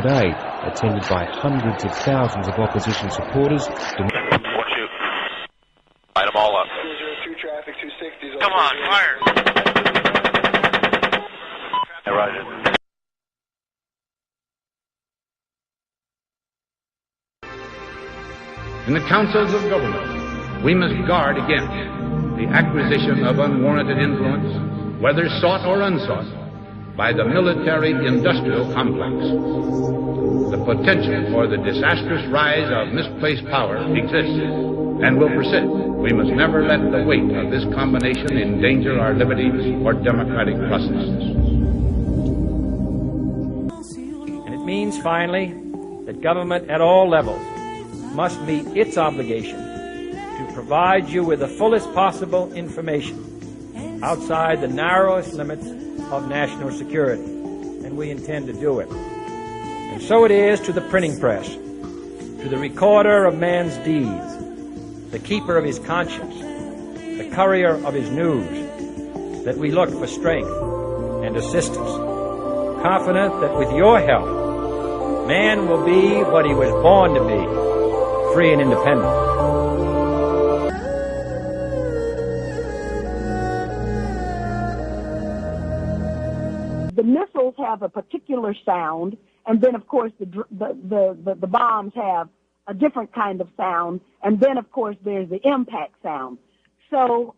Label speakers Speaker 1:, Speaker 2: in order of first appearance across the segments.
Speaker 1: today, attended by hundreds of thousands of opposition supporters.
Speaker 2: Watch you. Light them all up.
Speaker 3: 202 traffic, 260.
Speaker 2: Come on, fire. Hey, Roger.
Speaker 4: In the councils of government, we must guard against the acquisition of unwarranted influence, whether sought or unsought, by the military-industrial complex. The potential for the disastrous rise of misplaced power exists and will persist. We must never let the weight of this combination endanger our liberties or democratic processes.
Speaker 5: And it means, finally, that government at all levels must meet its obligation to provide you with the fullest possible information outside the narrowest limits of national security, and we intend to do it. And so it is to the printing press, to the recorder of man's deeds, the keeper of his conscience, the courier of his news, that we look for strength and assistance, confident that with your help, man will be what he was born to be, free and independent.
Speaker 6: The missiles have a particular sound, and then, of course, the bombs have a different kind of sound, and then, of course, there's the impact sound. So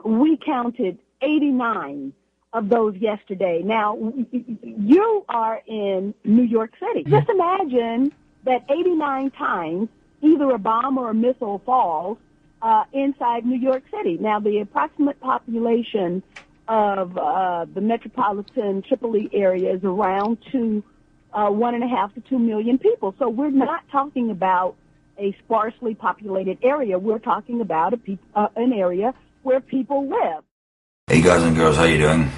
Speaker 6: we counted 89 of those yesterday. Now, you are in New York City. Just imagine that 89 times either a bomb or a missile falls inside New York City. Now, the approximate population of the metropolitan Tripoli area is around 1.5 to 2 million people. So we're not talking about a sparsely populated area. We're talking about an area where people live.
Speaker 7: Hey guys and girls, how you doing?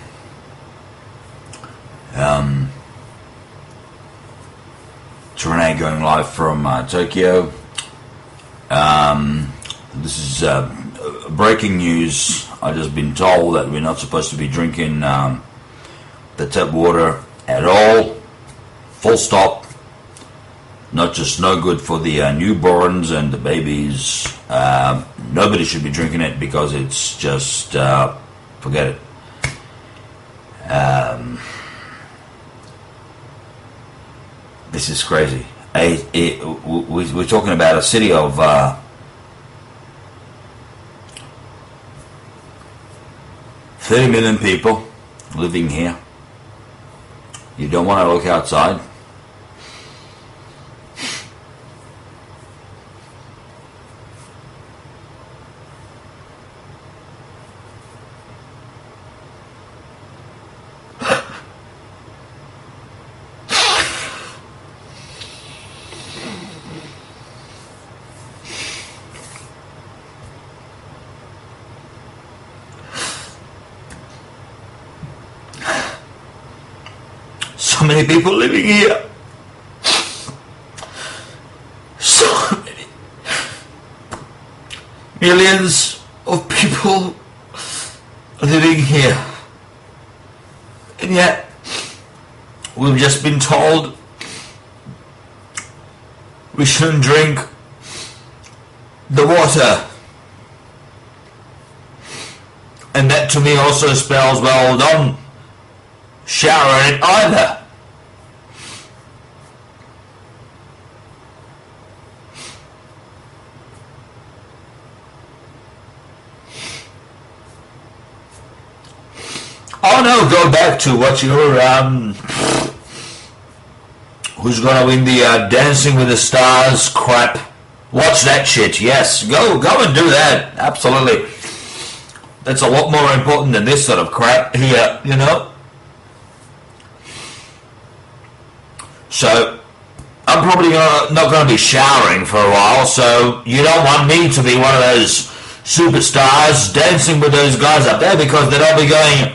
Speaker 7: It's Renee going live from Tokyo. This is breaking news. I've just been told that we're not supposed to be drinking the tap water at all. Full stop. Not just no good for the newborns and the babies. Nobody should be drinking it because it's just, forget it. This is crazy. We're talking about a city of 30 million people living here. You don't want to look outside. So many people living here. So many. Millions of people living here. And yet, we've just been told we shouldn't drink the water. And that to me also spells, well, don't shower in it either. Oh no, go back to what your, who's gonna win the Dancing with the Stars crap. Watch that shit, yes. Go and do that, absolutely. That's a lot more important than this sort of crap here, you know. So, I'm probably not going to be showering for a while, so you don't want me to be one of those superstars dancing with those guys up there because they'll all be going,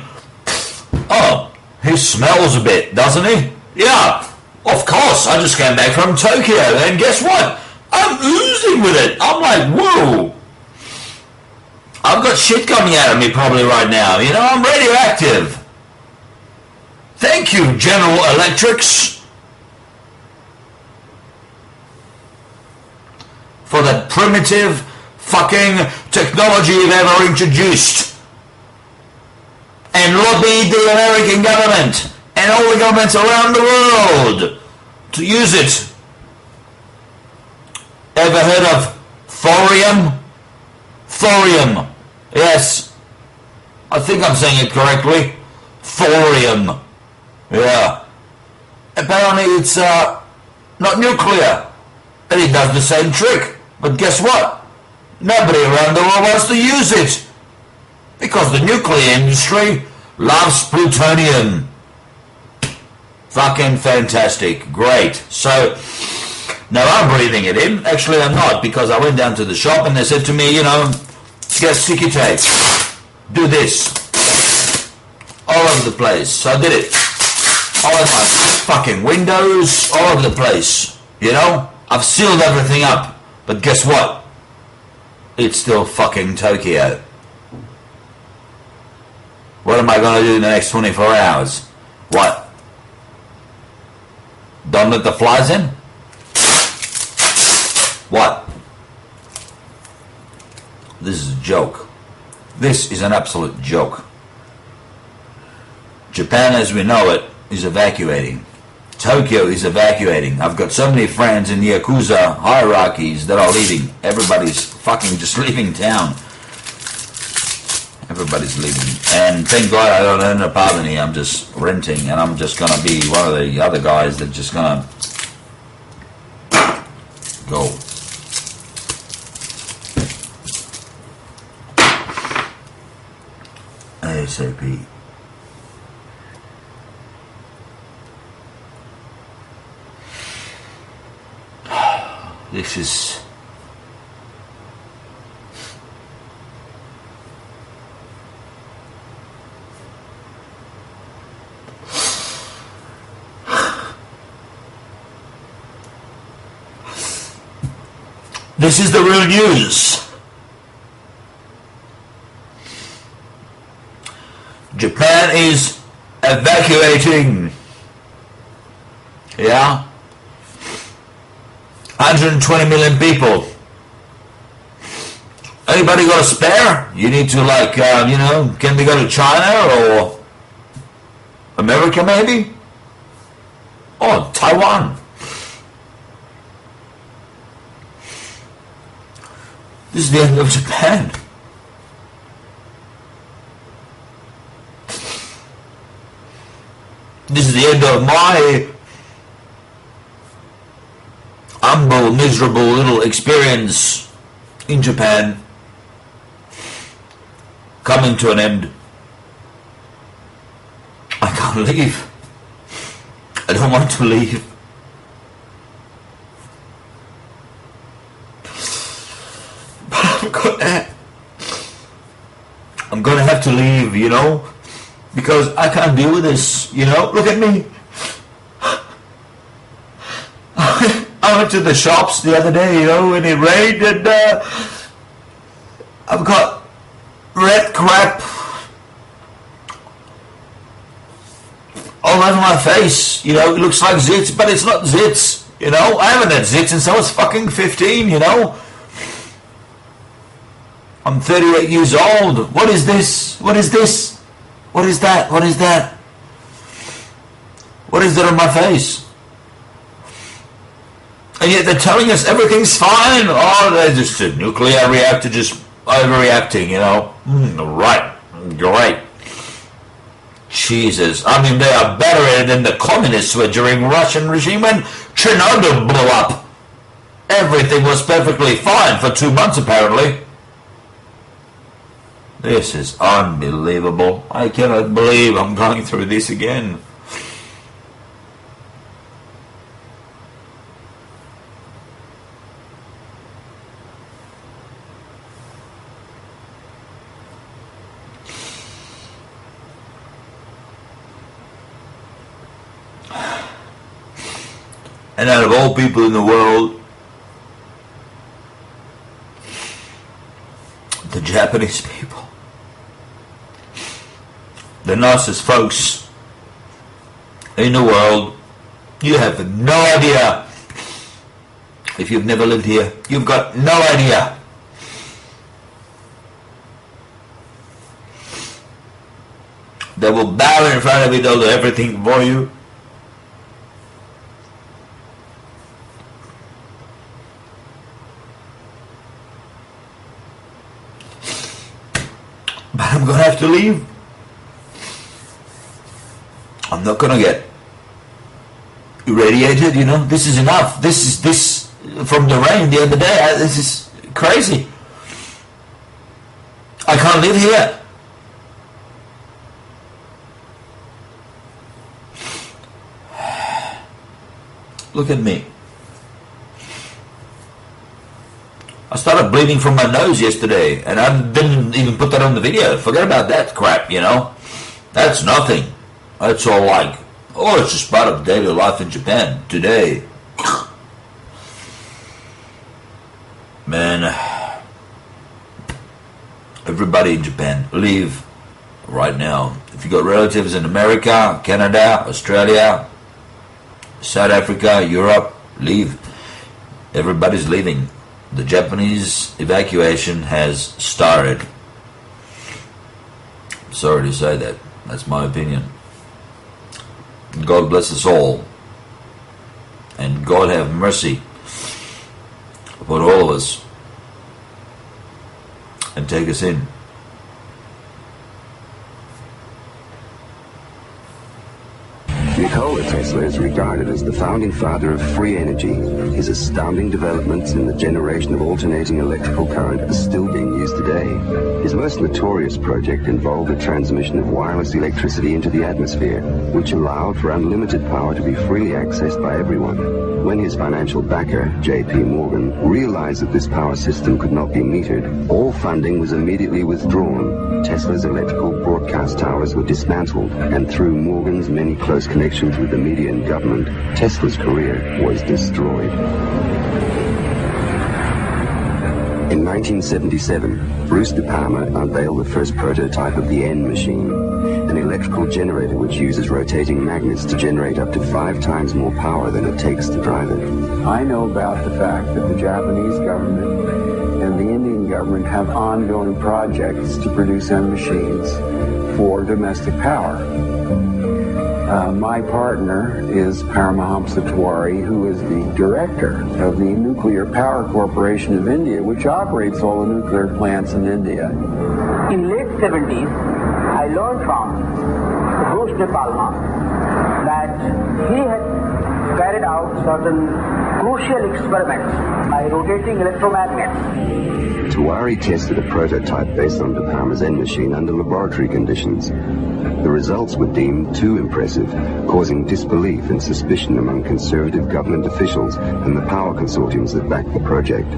Speaker 7: oh, he smells a bit, doesn't he? Yeah, of course, I just came back from Tokyo, and guess what? I'm oozing with it. I'm like, whoa. I've got shit coming out of me probably right now, you know, I'm radioactive. Thank you, General Electrics. for that primitive fucking technology you've ever introduced. And lobbied the American government and all the governments around the world to use it. Ever heard of thorium? Thorium. Yes. I think I'm saying it correctly. Thorium. Yeah. Apparently it's not nuclear. And it does the same trick. But guess what? Nobody around the world wants to use it. Because the nuclear industry loves plutonium. Fucking fantastic. Great. So, now I'm breathing it in. Actually, I'm not, because I went down to the shop and they said to me, you know, get sticky tape. Do this. All over the place. So I did it. All over my fucking windows. All over the place. You know? I've sealed everything up. But guess what? It's still fucking Tokyo. What am I going to do in the next 24 hours? What? Don't let the flies in? What? This is a joke. This is an absolute joke. Japan as we know it is evacuating. Tokyo is evacuating. I've got so many friends in the Yakuza hierarchies that are leaving. Everybody's fucking just leaving town. Everybody's leaving. And thank God I don't own an apartment here. I'm just renting, and I'm just going to be one of the other guys that's just going to go. ASAP. This is... This is the real news. Japan is evacuating. Yeah? 120 million people. Anybody got a spare? You need to, like, you know, can we go to China or America maybe? Or Taiwan? This is the end of Japan. This is the end of my humble, miserable little experience in Japan. Coming to an end. I can't leave. I don't want to leave. I'm gonna have to leave, you know, because I can't deal with this, you know. Look at me. I went to the shops the other day, you know, when it rained, and I've got red crap all over my face, you know. It looks like zits, but it's not zits, you know. I haven't had zits since I was fucking 15, you know. I'm 38 years old. What is this? What is this? What is that? What is that? What is that on my face? And yet they're telling us everything's fine. Oh, they're just a nuclear reactor just overreacting, you know. Right. Great. Jesus. I mean, they are better than the communists were during Russian regime when Chernobyl blew up. Everything was perfectly fine for 2 months, apparently. This is unbelievable. I cannot believe I'm going through this again. And out of all people in the world, the Japanese people, the nicest folks in the world, you have no idea. If you've never lived here, you've got no idea. They will bow in front of you, they'll do everything for you. But I'm gonna have to leave. I'm not gonna get irradiated, you know. This is enough. This from the rain the other day. This is crazy. I can't live here. Look at me. I started bleeding from my nose yesterday, and I didn't even put that on the video. Forget about that crap, you know. That's nothing. That's all like, oh, it's just part of daily life in Japan today. Man, everybody in Japan, leave right now. If you got relatives in America, Canada, Australia, South Africa, Europe, leave. Everybody's leaving. The Japanese evacuation has started. Sorry to say that. That's my opinion. God bless us all. And God have mercy upon all of us. And take us in.
Speaker 8: Nikola Tesla is regarded as the founding father of free energy. His astounding developments in the generation of alternating electrical current are still being used today. His most notorious project involved the transmission of wireless electricity into the atmosphere, which allowed for unlimited power to be freely accessed by everyone. When his financial backer, J.P. Morgan, realized that this power system could not be metered, all funding was immediately withdrawn. Tesla's electrical broadcast towers were dismantled, and through Morgan's many close connections with the media and government, Tesla's career was destroyed. In 1977, Bruce De Palma unveiled the first prototype of the N machine, an electrical generator which uses rotating magnets to generate up to 5 times more power than it takes to drive it.
Speaker 9: I know about the fact that the Japanese government and the Indian government have ongoing projects to produce N machines for domestic power. My partner is Paramahamsa Tiwari, who is the director of the Nuclear Power Corporation of India, which operates all the nuclear plants in India.
Speaker 10: In late 70s, I learned from Bruce De Palma that he had carried out certain crucial experiments by rotating electromagnets.
Speaker 8: Tiwari tested a prototype based on De Palma's N machine under laboratory conditions. The results were deemed too impressive, causing disbelief and suspicion among conservative government officials and the power consortiums that backed the project.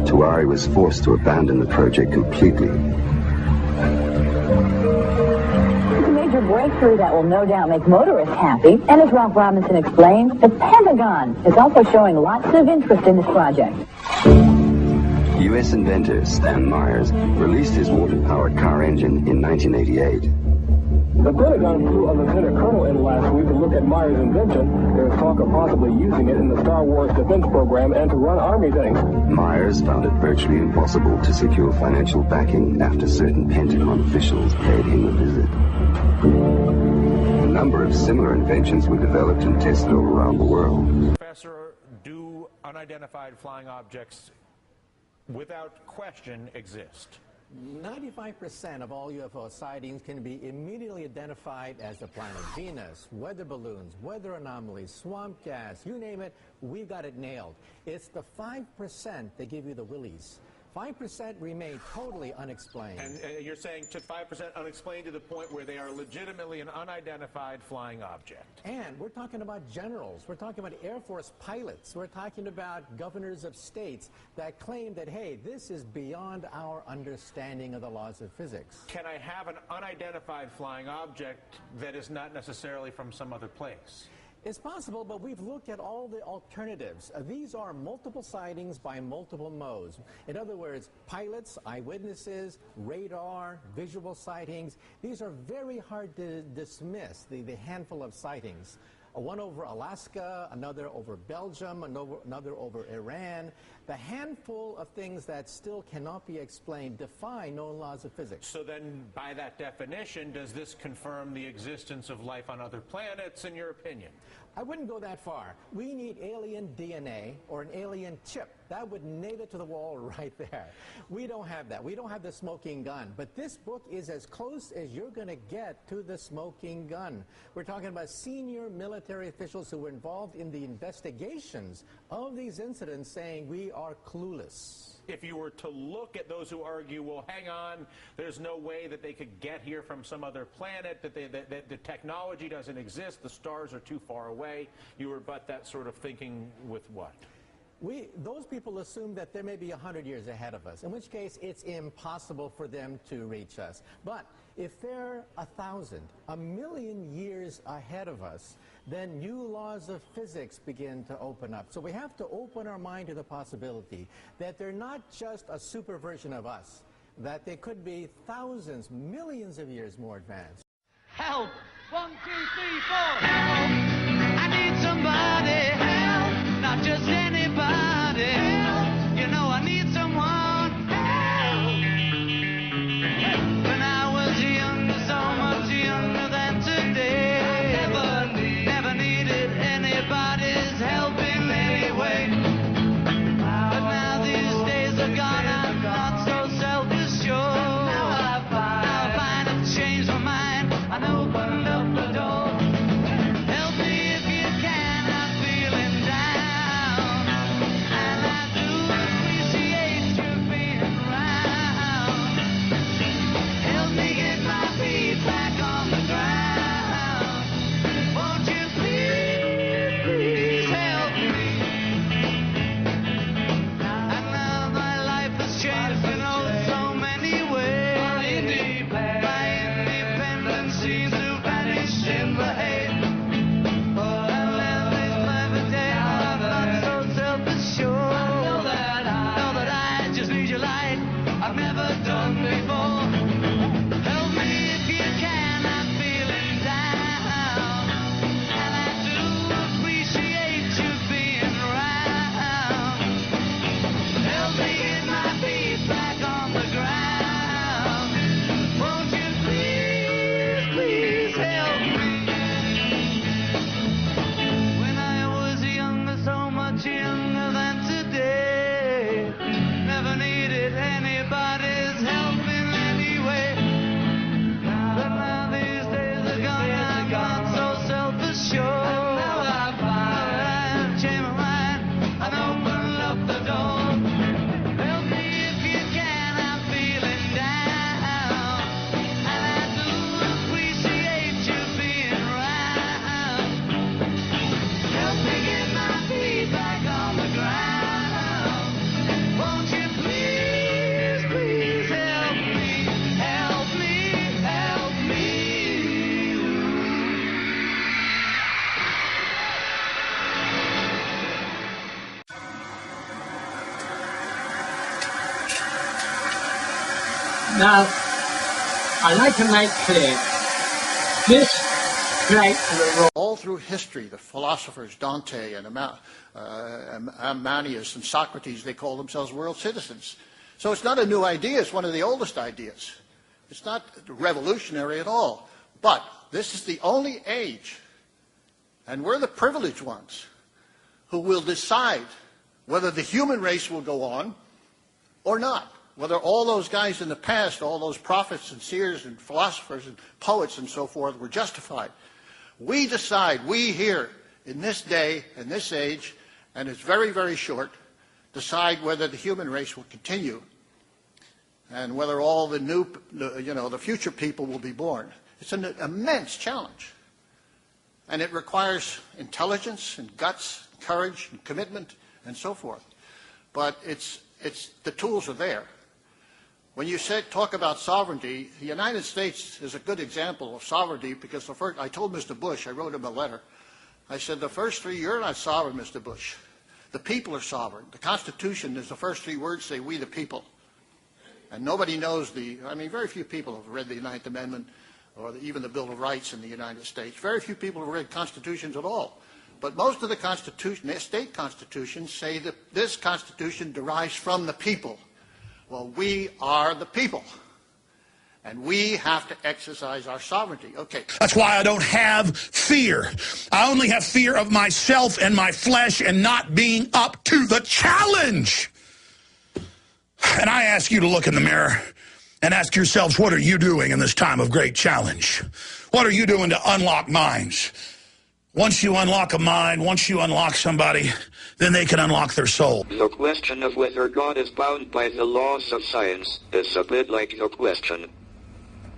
Speaker 8: Tiwari was forced to abandon the project completely.
Speaker 11: It's a major breakthrough that will no doubt make motorists happy. And as Ralph Robinson explained, the Pentagon is also showing lots of interest in this project.
Speaker 8: U.S. inventor Stan Myers released his water-powered car engine in 1988.
Speaker 12: The Pentagon flew a lieutenant colonel in last week to look at Meyer's invention. There's talk of possibly using it in the Star Wars defense program and to run Army things.
Speaker 8: Myers found it virtually impossible to secure financial backing after certain Pentagon officials paid him a visit. A number of similar inventions were developed and tested all around the world.
Speaker 13: Professor, do unidentified flying objects without question exist?
Speaker 14: 95% of all UFO sightings can be immediately identified as the planet Venus, weather balloons, weather anomalies, swamp gas, you name it, we've got it nailed. It's the 5% that give you the willies. 5% remain totally unexplained.
Speaker 13: And you're saying to 5% unexplained to the point where they are legitimately an unidentified flying object.
Speaker 14: And we're talking about generals. We're talking about Air Force pilots. We're talking about governors of states that claim that, hey, this is beyond our understanding of the laws of physics.
Speaker 13: Can I have an unidentified flying object that is not necessarily from some other place?
Speaker 14: It's possible, but we've looked at all the alternatives. These are multiple sightings by multiple modes. In other words, pilots, eyewitnesses, radar, visual sightings. These are very hard to dismiss, the handful of sightings. one over Alaska, another over Belgium, another over Iran. The handful of things that still cannot be explained defy known laws of physics.
Speaker 13: So then, by that definition, does this confirm the existence of life on other planets, in your opinion?
Speaker 14: I wouldn't go that far. We need alien DNA or an alien chip. That would nail it to the wall right there. We don't have that. We don't have the smoking gun. But this book is as close as you're going to get to the smoking gun. We're talking about senior military officials who were involved in the investigations of these incidents saying we are clueless.
Speaker 13: If you were to look at those who argue, well, hang on, there's no way that they could get here from some other planet, that the technology doesn't exist, the stars are too far away, you rebut that sort of thinking with what?
Speaker 14: Those people assume that there may be 100 years ahead of us, in which case it's impossible for them to reach us. But if they're 1,000, 1,000,000 years ahead of us, then new laws of physics begin to open up. So we have to open our mind to the possibility that they're not just a super version of us, that they could be thousands, millions of years more advanced.
Speaker 15: Help! 1, 2, 3, 4! Help! I need somebody! Help! Not just anybody! Help! You know I need someone! Help! When I was younger, so much younger than today, I never needed anybody's help in any way. But now these days are gone, I'm not so self-assured. Now I find I've changed my mind and opened up the door. Help me if you can, I'm feeling down, and I do appreciate you being around. Help me get my feet back on the ground. Won't you please, please help me? And now my life has changed in oh so many ways. My independence seems to vanish in the haze. And then this clever day, I'm not so self-assured. Know that I just need your light. I've never done before. Help me if you can, I'm feeling down, and I do appreciate you being around. Help me get my feet back on the ground. Won't you please, please help me? When I was younger, so much younger than today, never needed anybody's help in any way. But now these days are gone, I'm not so self-assured. Now I've changed my mind and opened up the door. Help me if you can, I'm feeling down, and I do appreciate you being around. Help me get my feet back on the ground. Won't you please, please help me, help me, help me.
Speaker 16: Now, I'd like to make clear, this great
Speaker 17: all through history, the philosophers Dante and Amanius and Socrates, they call themselves world citizens. So it's not a new idea, it's one of the oldest ideas. It's not revolutionary at all. But this is the only age, and we're the privileged ones, who will decide whether the human race will go on or not. Whether all those guys in the past, all those prophets and seers and philosophers and poets and so forth were justified. We decide, we here, in this day, in this age, and it's very, very short, decide whether the human race will continue and whether all the new, the future people will be born. It's an immense challenge. And it requires intelligence and guts, courage and commitment and so forth. But the tools are there. When you talk about sovereignty, the United States is a good example of sovereignty because I told Mr. Bush, I wrote him a letter, I said, the first three, you're not sovereign, Mr. Bush. The people are sovereign. The Constitution is the first three words say, we the people. And nobody knows very few people have read the Ninth Amendment. or even the Bill of Rights in the United States. Very few people have read constitutions at all. But most of the state constitutions say that this Constitution derives from the people. Well, we are the people. And we have to exercise our sovereignty. Okay.
Speaker 18: That's why I don't have fear. I only have fear of myself and my flesh and not being up to the challenge. And I ask you to look in the mirror and ask yourselves, what are you doing in this time of great challenge? What are you doing to unlock minds? Once you unlock a mind, once you unlock somebody, then they can unlock their soul.
Speaker 19: The question of whether God is bound by the laws of science is a bit like the question,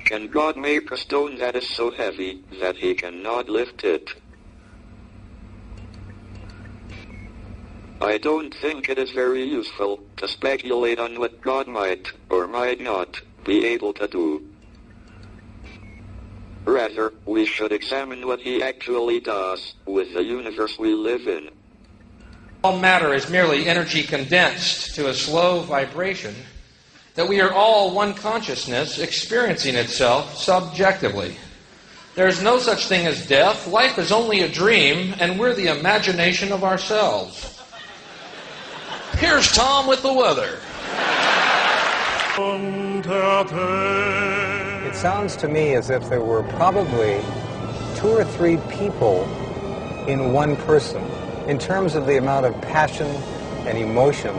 Speaker 19: can God make a stone that is so heavy that he cannot lift it? I don't think it is very useful to speculate on what God might or might not be able to do. Rather, we should examine what he actually does with the universe we live in.
Speaker 20: All matter is merely energy condensed to a slow vibration, that we are all one consciousness experiencing itself subjectively. There is no such thing as death. Life is only a dream, and we're the imagination of ourselves. Here's Tom with the weather.
Speaker 21: It sounds to me as if there were probably 2 or 3 people in one person, in terms of the amount of passion and emotion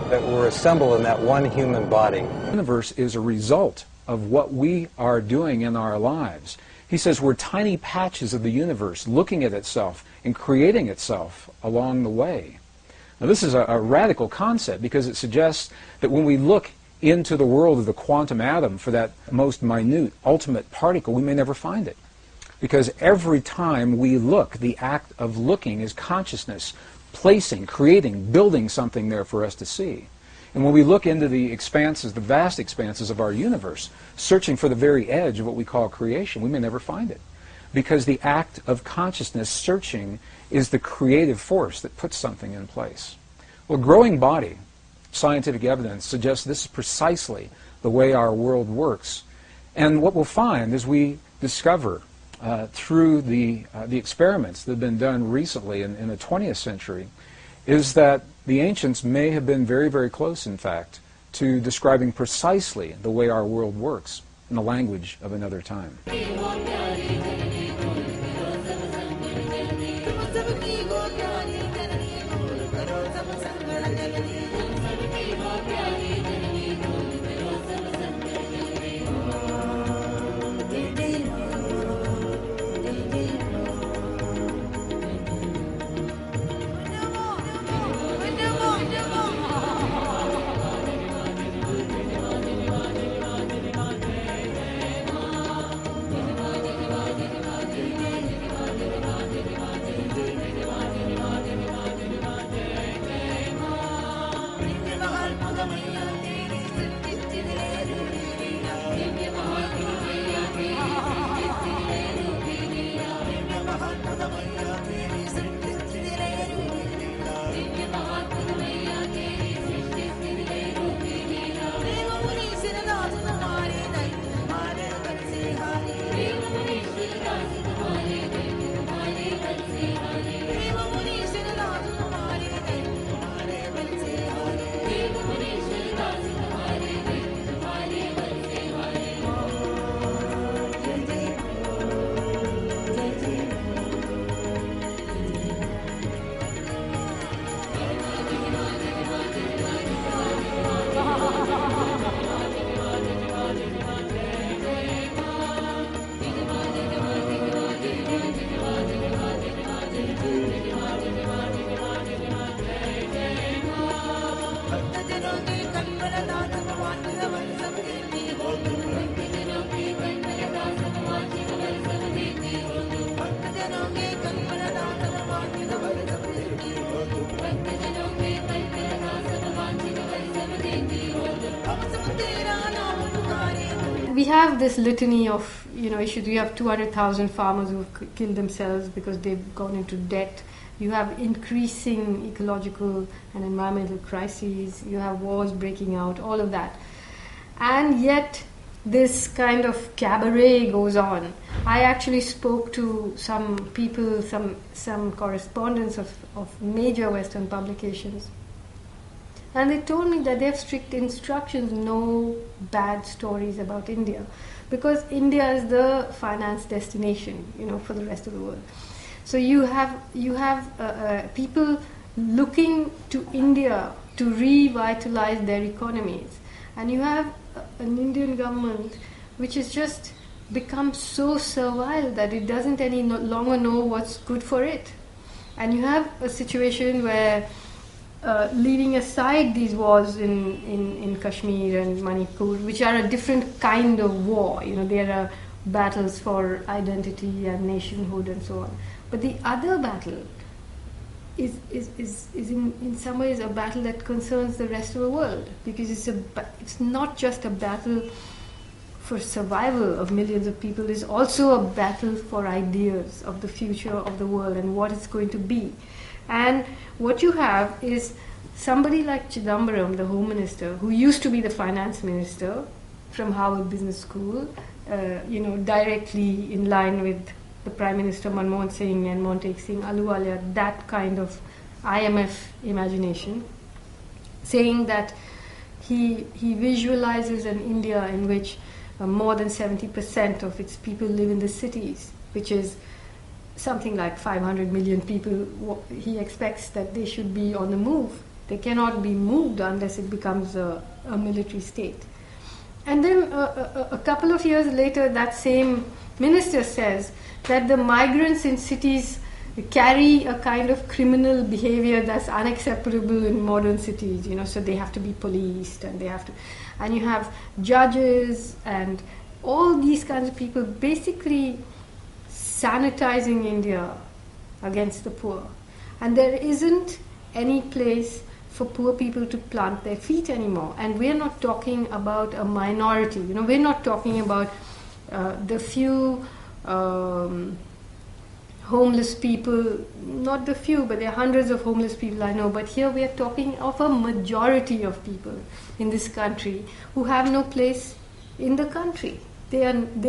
Speaker 21: that were assembled in that one human body.
Speaker 22: The universe is a result of what we are doing in our lives. He says we're tiny patches of the universe looking at itself and creating itself along the way. Now this is a radical concept because it suggests that when we look into the world of the quantum atom for that most minute, ultimate particle, we may never find it. Because every time we look, the act of looking is consciousness, placing, creating, building something there for us to see. And when we look into the expanses, the vast expanses of our universe, searching for the very edge of what we call creation, we may never find it. Because the act of consciousness searching is the creative force that puts something in place. Well, growing body, scientific evidence suggests this is precisely the way our world works. And what we'll find as we discover through the experiments that have been done recently in the 20th century is that the ancients may have been very, very close, in fact, to describing precisely the way our world works in the language of another time.
Speaker 23: We have this litany of issues. You have 200,000 farmers who have killed themselves because they've gone into debt. You have increasing ecological and environmental crises. You have wars breaking out, all of that. And yet, this kind of cabaret goes on. I actually spoke to some people, some correspondents of major Western publications, and they told me that they have strict instructions, no bad stories about India, because India is the finance destination, for the rest of the world. So you have people looking to India to revitalize their economies, and you have an Indian government which has just become so servile that it doesn't any longer know what's good for it. And you have a situation where, leaving aside these wars in Kashmir and Manipur, which are a different kind of war, there are battles for identity and nationhood and so on. But the other battle is in some ways a battle that concerns the rest of the world, because it's not just a battle for survival of millions of people, it's also a battle for ideas of the future of the world and what it's going to be. And what you have is somebody like Chidambaram, the Home Minister, who used to be the Finance Minister from Harvard Business School, directly in line with the Prime Minister Manmohan Singh and Montek Singh Ahluwalia, that kind of IMF imagination, saying that he visualizes an India in which more than 70% of its people live in the cities, which is something like 500 million people. He expects that they should be on the move. They cannot be moved unless it becomes a military state. And then a couple of years later, that same minister says that the migrants in cities carry a kind of criminal behavior that's unacceptable in modern cities, so they have to be policed, and and you have judges and all these kinds of people basically sanitizing India against the poor. And there isn't any place for poor people to plant their feet anymore. And we're not talking about a minority, we're not talking about the few homeless people, not the few, but there are hundreds of homeless people I know, but here we are talking of a majority of people in this country who have no place in the country. They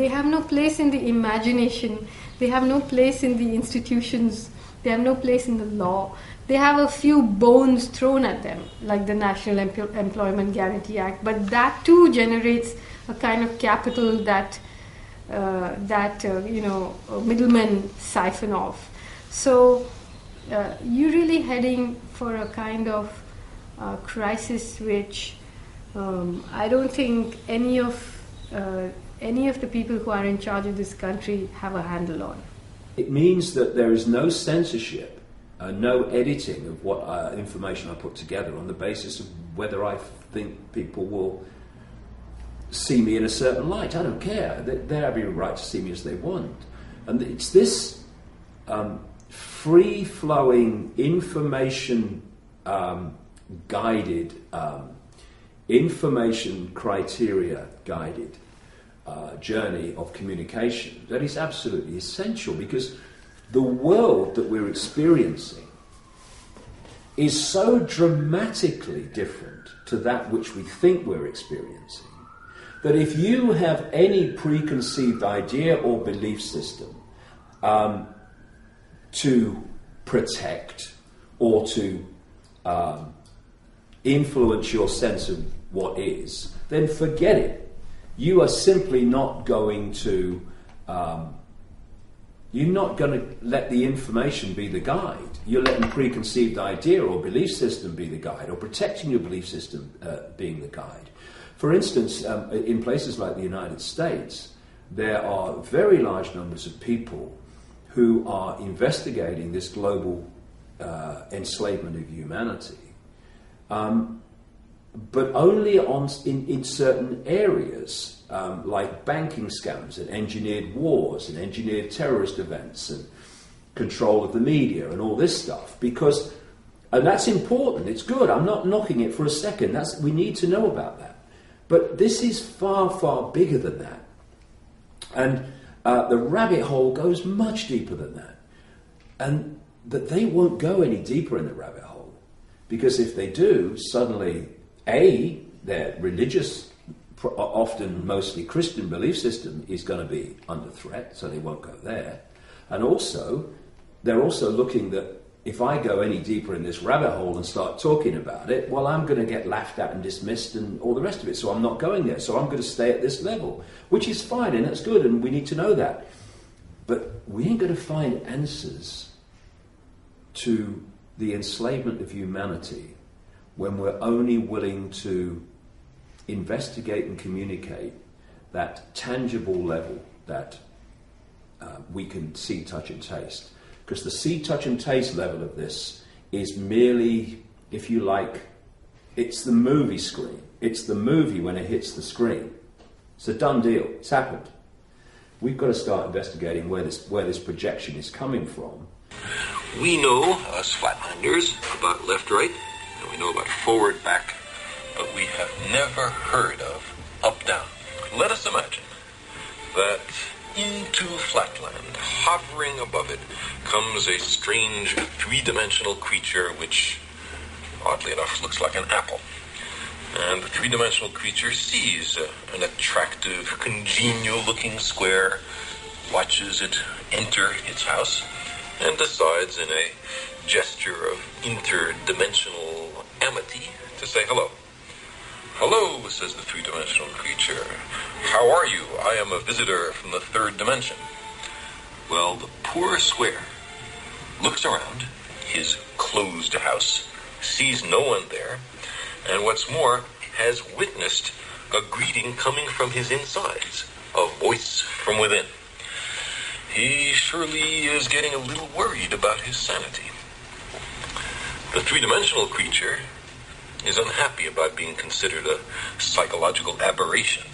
Speaker 23: have no place in the imagination, they have no place in the institutions, they have no place in the law. They have a few bones thrown at them, like the National Employment Guarantee Act, but that too generates a kind of capital that middlemen siphon off. So you're really heading for a kind of crisis which I don't think any of the people who are in charge of this country have a handle on.
Speaker 1: It means that there is no censorship, no editing of what information I put together on the basis of whether I think people will see me in a certain light. I don't care. They have every right to see me as they want. And it's this free-flowing, information guided, information criteria guided journey of communication that is absolutely essential, because the world that we're experiencing is so dramatically different to that which we think we're experiencing, that if you have any preconceived idea or belief system to protect or to influence your sense of what is, then forget it. You are simply not going to you're not going to let the information be the guide. You're letting preconceived idea or belief system be the guide, or protecting your belief system being the guide. For instance, in places like the United States, there are very large numbers of people who are investigating this global enslavement of humanity, but only in certain areas, like banking scams and engineered wars and engineered terrorist events and control of the media and all this stuff. And that's important, it's good, I'm not knocking it for a second, we need to know about that. But this is far, far bigger than that. And the rabbit hole goes much deeper than that. And that they won't go any deeper in the rabbit hole. Because if they do, suddenly, A, their religious often mostly Christian belief system is going to be under threat, so they won't go there. And also, they're also looking that if I go any deeper in this rabbit hole and start talking about it, well, I'm going to get laughed at and dismissed and all the rest of it, so I'm not going there. So I'm going to stay at this level, which is fine, and that's good, and we need to know that. But we ain't going to find answers to the enslavement of humanity when we're only willing to investigate and communicate that tangible level that we can see, touch and taste. Because the see, touch and taste level of this is merely, if you like, it's the movie screen. It's the movie when it hits the screen. It's a done deal. It's happened. We've got to start investigating where this projection is coming from.
Speaker 2: We know, us flatlanders, about left-right, and we know about forward-back, but we have never heard of up-down. Let us imagine that into flatland, hovering above it, comes a strange three-dimensional creature which, oddly enough, looks like an apple. And the three-dimensional creature sees an attractive, congenial-looking square, watches it enter its house, and decides in a gesture of interdimensional amity to say hello. "Hello," says the three-dimensional creature. "How are you? I am a visitor from the third dimension." Well, the poor square looks around his closed house, sees no one there, and what's more, has witnessed a greeting coming from his insides, a voice from within. He surely is getting a little worried about his sanity. The three-dimensional creature is unhappy about being considered a psychological aberration,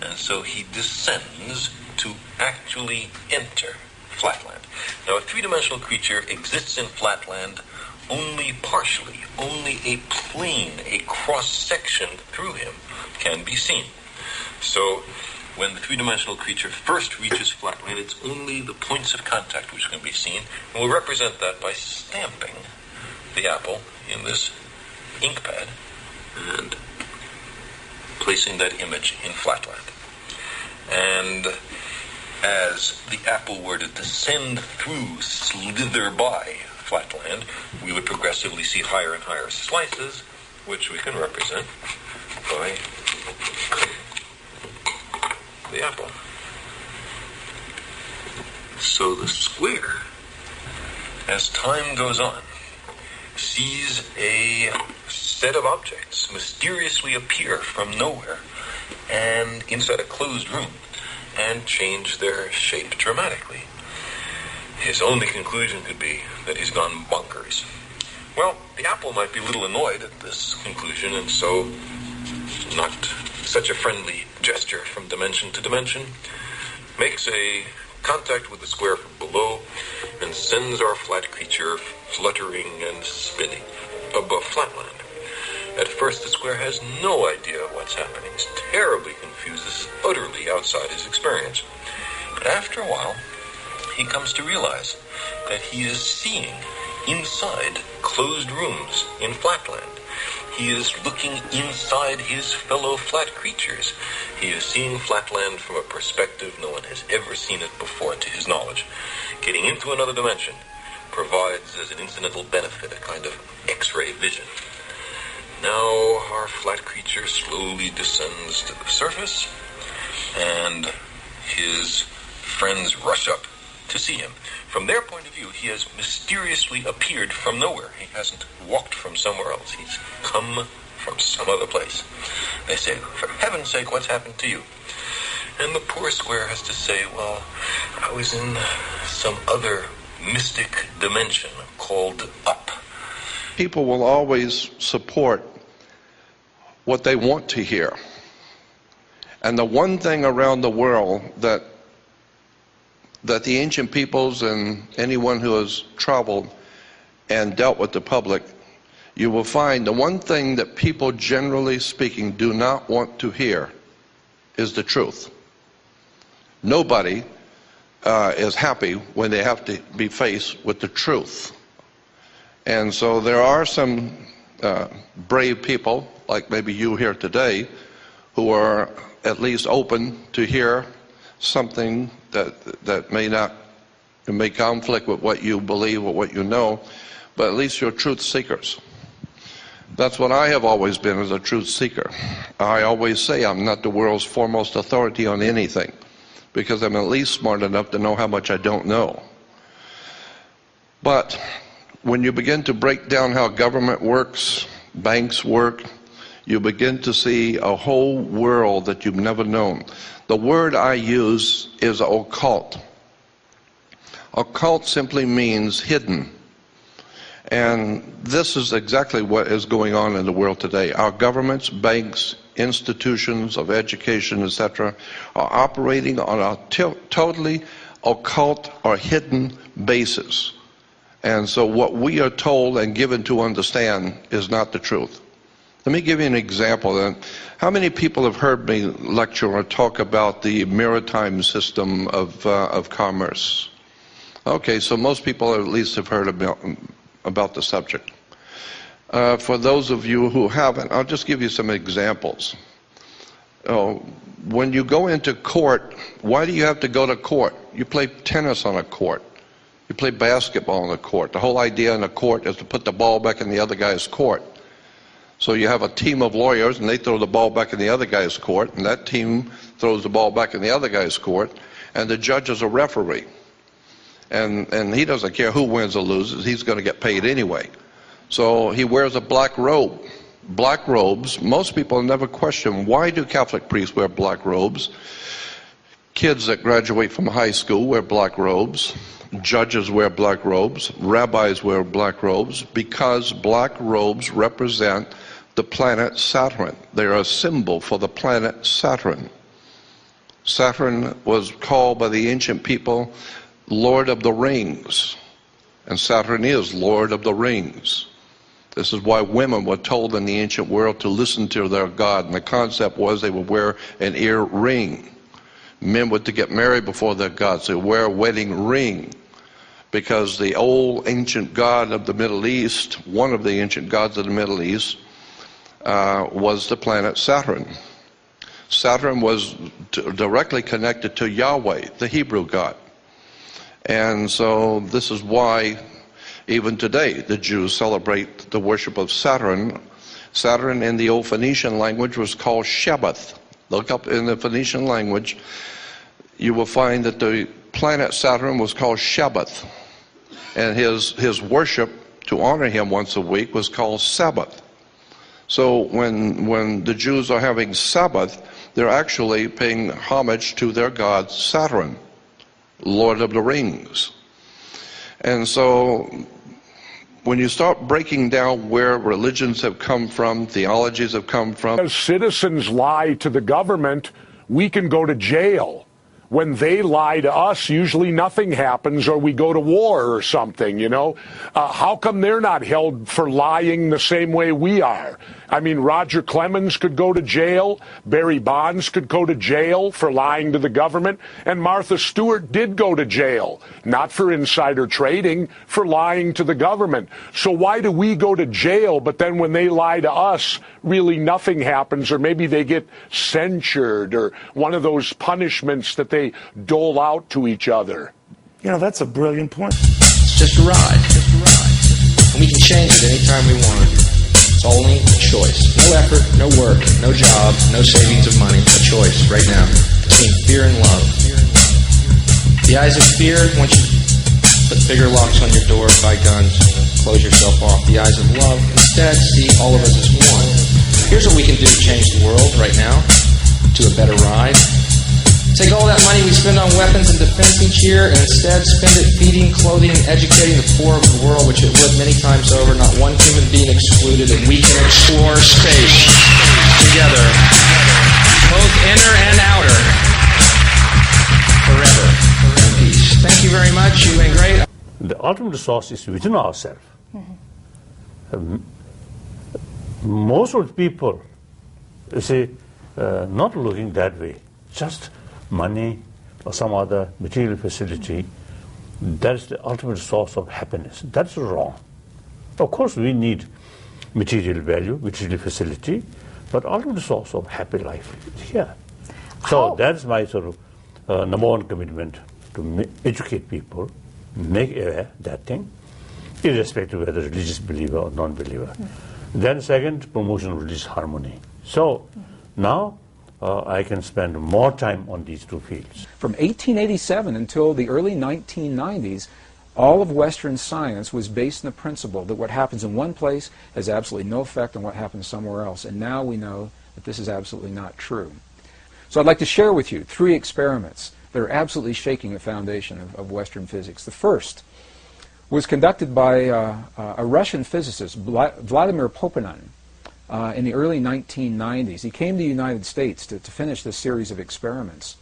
Speaker 2: and so he descends to actually enter flatland. Now, a three-dimensional creature exists in flatland only partially. Only a plane, a cross-section through him can be seen. So, when the three-dimensional creature first reaches flatland, it's only the points of contact which can be seen, and we'll represent that by stamping the apple in this ink pad and placing that image in flatland. And as the apple were to descend through, slither by flatland, we would progressively see higher and higher slices, which we can represent by the apple. So the square, as time goes on, sees a set of objects mysteriously appear from nowhere and inside a closed room and change their shape dramatically. His only conclusion could be that he's gone bonkers. Well, the apple might be a little annoyed at this conclusion, and so, not such a friendly gesture from dimension to dimension, makes a contact with the square from below and sends our flat creature fluttering and spinning above flatland. At first, the square has no idea what's happening. He's terribly confused. This is utterly outside his experience. But after a while, he comes to realize that he is seeing inside closed rooms in flatland. He is looking inside his fellow flat creatures. He is seeing flatland from a perspective no one has ever seen it before, to his knowledge. Getting into another dimension provides as an incidental benefit a kind of X-ray vision. Now our flat creature slowly descends to the surface, and his friends rush up to see him. From their point of view, he has mysteriously appeared from nowhere. He hasn't walked from somewhere else. He's come from some other place. They say, "For heaven's sake, what's happened to you?" And the poor square has to say, "Well, I was in some other mystic dimension called up."
Speaker 3: People will always support what they want to hear. And the one thing around the world that the ancient peoples and anyone who has traveled and dealt with the public, you will find the one thing that people, generally speaking, do not want to hear is the truth. Nobody is happy when they have to be faced with the truth. And so there are some brave people, like maybe you here today, who are at least open to hear something that may conflict with what you believe or what you know, but at least you're truth seekers. That's what I have always been, as a truth seeker. I always say I'm not the world's foremost authority on anything, because I'm at least smart enough to know how much I don't know. But when you begin to break down how government works, banks work, you begin to see a whole world that you've never known. The word I use is occult. Occult simply means hidden. And this is exactly what is going on in the world today. Our governments, banks, institutions of education, etc., are operating on a totally occult or hidden basis. And so what we are told and given to understand is not the truth. Let me give you an example. How many people have heard me lecture or talk about the maritime system of commerce? Okay, so most people at least have heard about the subject. For those of you who haven't, I'll just give you some examples. When you go into court, why do you have to go to court? You play tennis on a court. You play basketball on a court. The whole idea in a court is to put the ball back in the other guy's court. So you have a team of lawyers, and they throw the ball back in the other guy's court, and that team throws the ball back in the other guy's court, and the judge is a referee. And he doesn't care who wins or loses, he's going to get paid anyway. So he wears a black robe. Black robes, most people never question, why do Catholic priests wear black robes? Kids that graduate from high school wear black robes. Judges wear black robes. Rabbis wear black robes, because black robes represent the planet Saturn. They're a symbol for the planet Saturn. Saturn was called by the ancient people Lord of the Rings, and Saturn is Lord of the Rings. This is why women were told in the ancient world to listen to their god, and the concept was they would wear an ear ring. Men were to get married before their gods. They would wear a wedding ring, because the old ancient god of the Middle East, one of the ancient gods of the Middle East, was the planet Saturn. Saturn was directly connected to Yahweh, the Hebrew god. And so this is why even today the Jews celebrate the worship of Saturn. Saturn in the old Phoenician language was called Shabbath. Look up in the Phoenician language, you will find that the planet Saturn was called Shabbath. And his worship, to honor him once a week, was called Sabbath. So when the Jews are having Sabbath, they're actually paying homage to their god Saturn, Lord of the Rings. And so when you start breaking down where religions have come from, theologies have come from.
Speaker 4: As citizens lie to the government, we can go to jail. When they lie to us, usually nothing happens, or we go to war or something, you know. How come they're not held for lying the same way we are? I mean, Roger Clemens could go to jail, Barry Bonds could go to jail for lying to the government, and Martha Stewart did go to jail, not for insider trading, for lying to the government. So why do we go to jail, but then when they lie to us, really nothing happens, or maybe they get censured, or one of those punishments that they dole out to each other?
Speaker 5: You know, that's a brilliant point.
Speaker 20: It's just a ride. And we can change it anytime we want. It's only a choice. No effort, no work, no job, no savings of money. A choice right now between fear and love. The eyes of fear want you to put bigger locks on your door, buy guns, close yourself off. The eyes of love instead see all of us as one. Here's what we can do to change the world right now to a better ride. Take all that money we spend on weapons and defense each year and instead spend it feeding, clothing, and educating the poor of the world, which it would many times over, not one human being excluded, and we can explore space together, both inner and outer, forever in peace. Thank you very much. You've been great.
Speaker 6: The ultimate source is within ourselves. Most of the people, you see, not looking that way. Just money or some other material facility, that is the ultimate source of happiness. That's wrong. Of course we need material value, material facility, but ultimately it's also happy life here. So that's my sort of number one commitment, to educate people, make aware that thing, irrespective of whether religious believer or non-believer. Then second, promotion of religious harmony. So now I can spend more time on these two fields.
Speaker 22: From 1887 until the early 1990s, all of Western science was based on the principle that what happens in one place has absolutely no effect on what happens somewhere else. And now we know that this is absolutely not true. So I'd like to share with you 3 experiments that are absolutely shaking the foundation of Western physics. The first was conducted by a Russian physicist, Vladimir Poponin, in the early 1990s. He came to the United States to finish this series of experiments.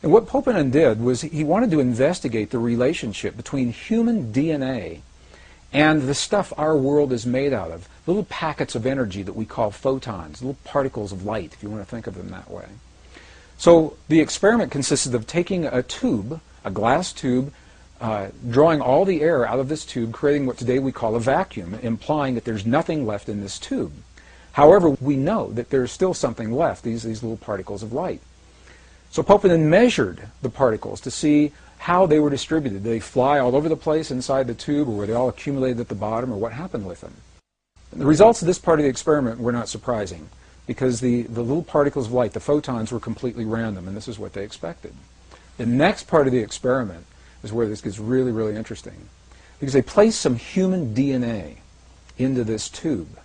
Speaker 22: And what Poponin did was he wanted to investigate the relationship between human DNA and the stuff our world is made out of, little packets of energy that we call photons, little particles of light, if you want to think of them that way. So the experiment consisted of taking a tube, a glass tube, drawing all the air out of this tube, creating what today we call a vacuum, implying that there's nothing left in this tube. However, we know that there's still something left, these little particles of light. So Poponin measured the particles to see how they were distributed. Did they fly all over the place inside the tube, or were they all accumulated at the bottom, or what happened with them? And the results of this part of the experiment were not surprising, because the little particles of light, the photons, were completely random, and this is what they expected. The next part of the experiment is where this gets really, really interesting, because they placed some human DNA into this tube.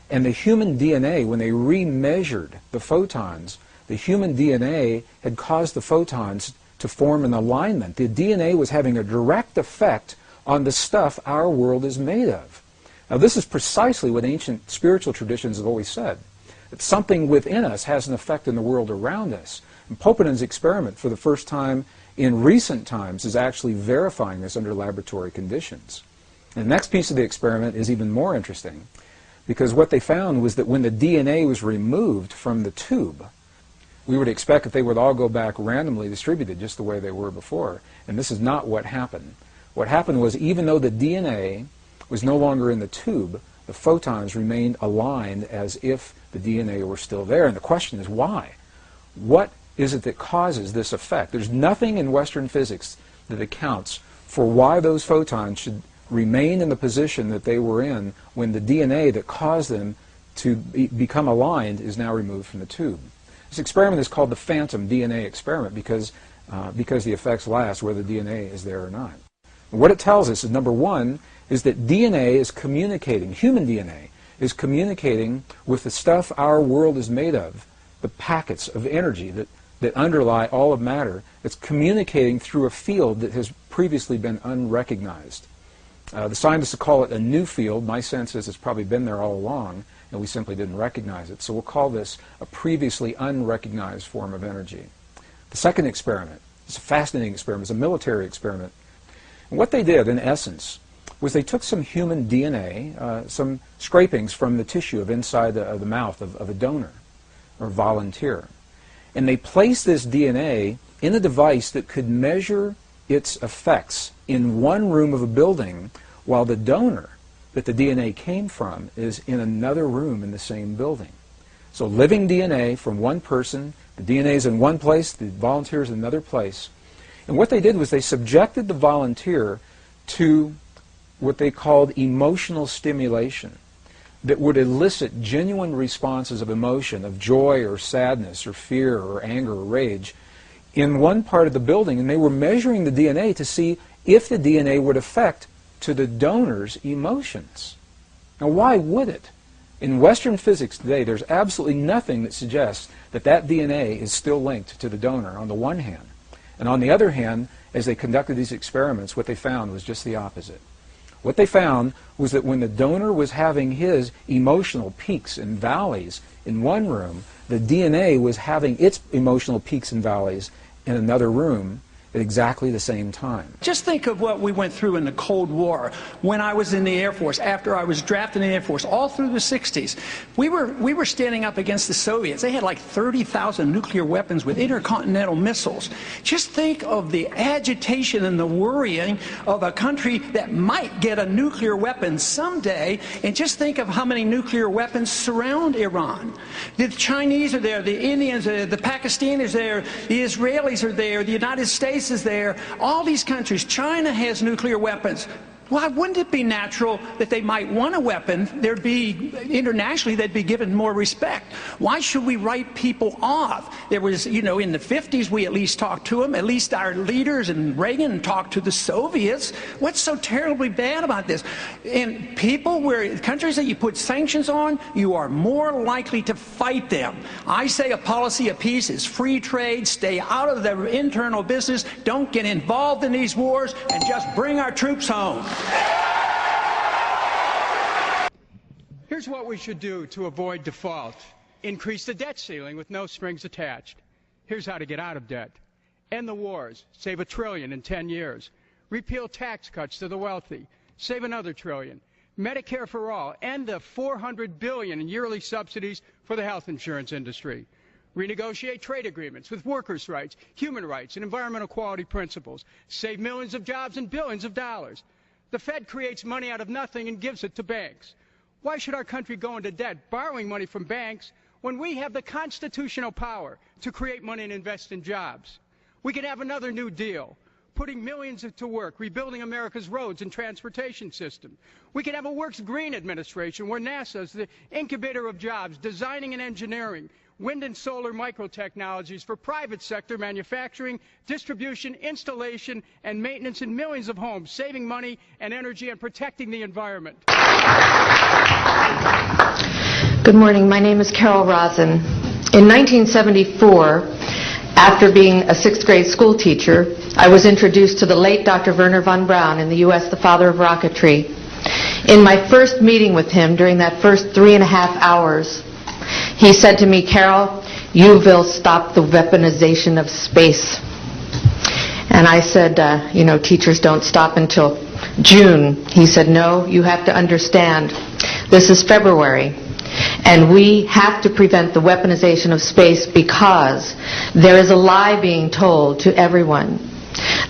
Speaker 22: And the human DNA, when they remeasured the photons, the human DNA had caused the photons to form an alignment. The DNA was having a direct effect on the stuff our world is made of. Now, this is precisely what ancient spiritual traditions have always said, that something within us has an effect in the world around us. And Poponin's experiment, for the first time in recent times, is actually verifying this under laboratory conditions. And the next piece of the experiment is even more interesting, because what they found was that when the DNA was removed from the tube, we would expect that they would all go back randomly distributed just the way they were before. And this is not what happened. What happened was, even though the DNA was no longer in the tube, the photons remained aligned as if the DNA were still there. And the question is, why? What is it that causes this effect? There's nothing in Western physics that accounts for why those photons should remain in the position that they were in when the DNA that caused them to become aligned is now removed from the tube. This experiment is called the phantom DNA experiment because the effects last whether DNA is there or not. And what it tells us is, number one, is that DNA is communicating, human DNA is communicating with the stuff our world is made of, the packets of energy that underlie all of matter. It's communicating through a field that has previously been unrecognized. The scientists call it a new field. My sense is it's probably been there all along, and we simply didn't recognize it. So we'll call this a previously unrecognized form of energy. The second experiment is a fascinating experiment. It's a military experiment. And what they did, in essence, was they took some human DNA, some scrapings from the tissue of inside the mouth of a donor or volunteer, and they placed this DNA in a device that could measure its effects in one room of a building, while the donor that the DNA came from is in another room in the same building. So living DNA from one person, the DNA is in one place, the volunteer is in another place. And what they did was they subjected the volunteer to what they called emotional stimulation that would elicit genuine responses of emotion, of joy or sadness or fear or anger or rage in one part of the building. And they were measuring the DNA to see if the DNA would affect to the donor's emotions. Now, why would it? In Western physics today, there's absolutely nothing that suggests that that DNA is still linked to the donor on the one hand. And on the other hand, as they conducted these experiments, what they found was just the opposite. What they found was that when the donor was having his emotional peaks and valleys in one room, the DNA was having its emotional peaks and valleys in another room, at exactly the same time.
Speaker 7: Just think of what we went through in the Cold War, when I was in the Air Force, after I was drafted in the Air Force, all through the 60s. We were standing up against the Soviets. They had like 30,000 nuclear weapons with intercontinental missiles. Just think of the agitation and the worrying of a country that might get a nuclear weapon someday, and just think of how many nuclear weapons surround Iran. The Chinese are there, the Indians are there, the Pakistanis are there, the Israelis are there, the United States is there, all these countries. China has nuclear weapons. Why wouldn't it be natural that they might want a weapon? There'd be, internationally, they'd be given more respect. Why should we write people off? There was, you know, in the 50s, we at least talked to them. At least our leaders and Reagan talked to the Soviets. What's so terribly bad about this? And people, where countries that you put sanctions on, you are more likely to fight them. I say a policy of peace is free trade, stay out of their internal business, don't get involved in these wars, and just bring our troops home.
Speaker 9: Here's what we should do to avoid default. Increase the debt ceiling with no strings attached. Here's how to get out of debt. End the wars. Save $1 trillion in 10 years. Repeal tax cuts to the wealthy. Save another $1 trillion. Medicare for all. End the $400 billion in yearly subsidies for the health insurance industry. Renegotiate trade agreements with workers' rights, human rights, and environmental quality principles. Save millions of jobs and billions of dollars. The Fed creates money out of nothing and gives it to banks. Why should our country go into debt borrowing money from banks when we have the constitutional power to create money and invest in jobs? We could have another New Deal, putting millions to work, rebuilding America's roads and transportation system. We could have a Works Green administration where NASA is the incubator of jobs, designing and engineering, wind and solar microtechnologies for private sector manufacturing, distribution, installation, and maintenance in millions of homes, saving money and energy and protecting the environment.
Speaker 10: Good morning. My name is Carol Rosin. In 1974, after being a 6th grade school teacher, I was introduced to the late Dr. Wernher von Braun, in the U.S. the father of rocketry. In my first meeting with him, during that first 3.5 hours, he said to me, Carol, you will stop the weaponization of space. And I said, you know, teachers don't stop until June. He said, no, you have to understand, this is February. And we have to prevent the weaponization of space because there is a lie being told to everyone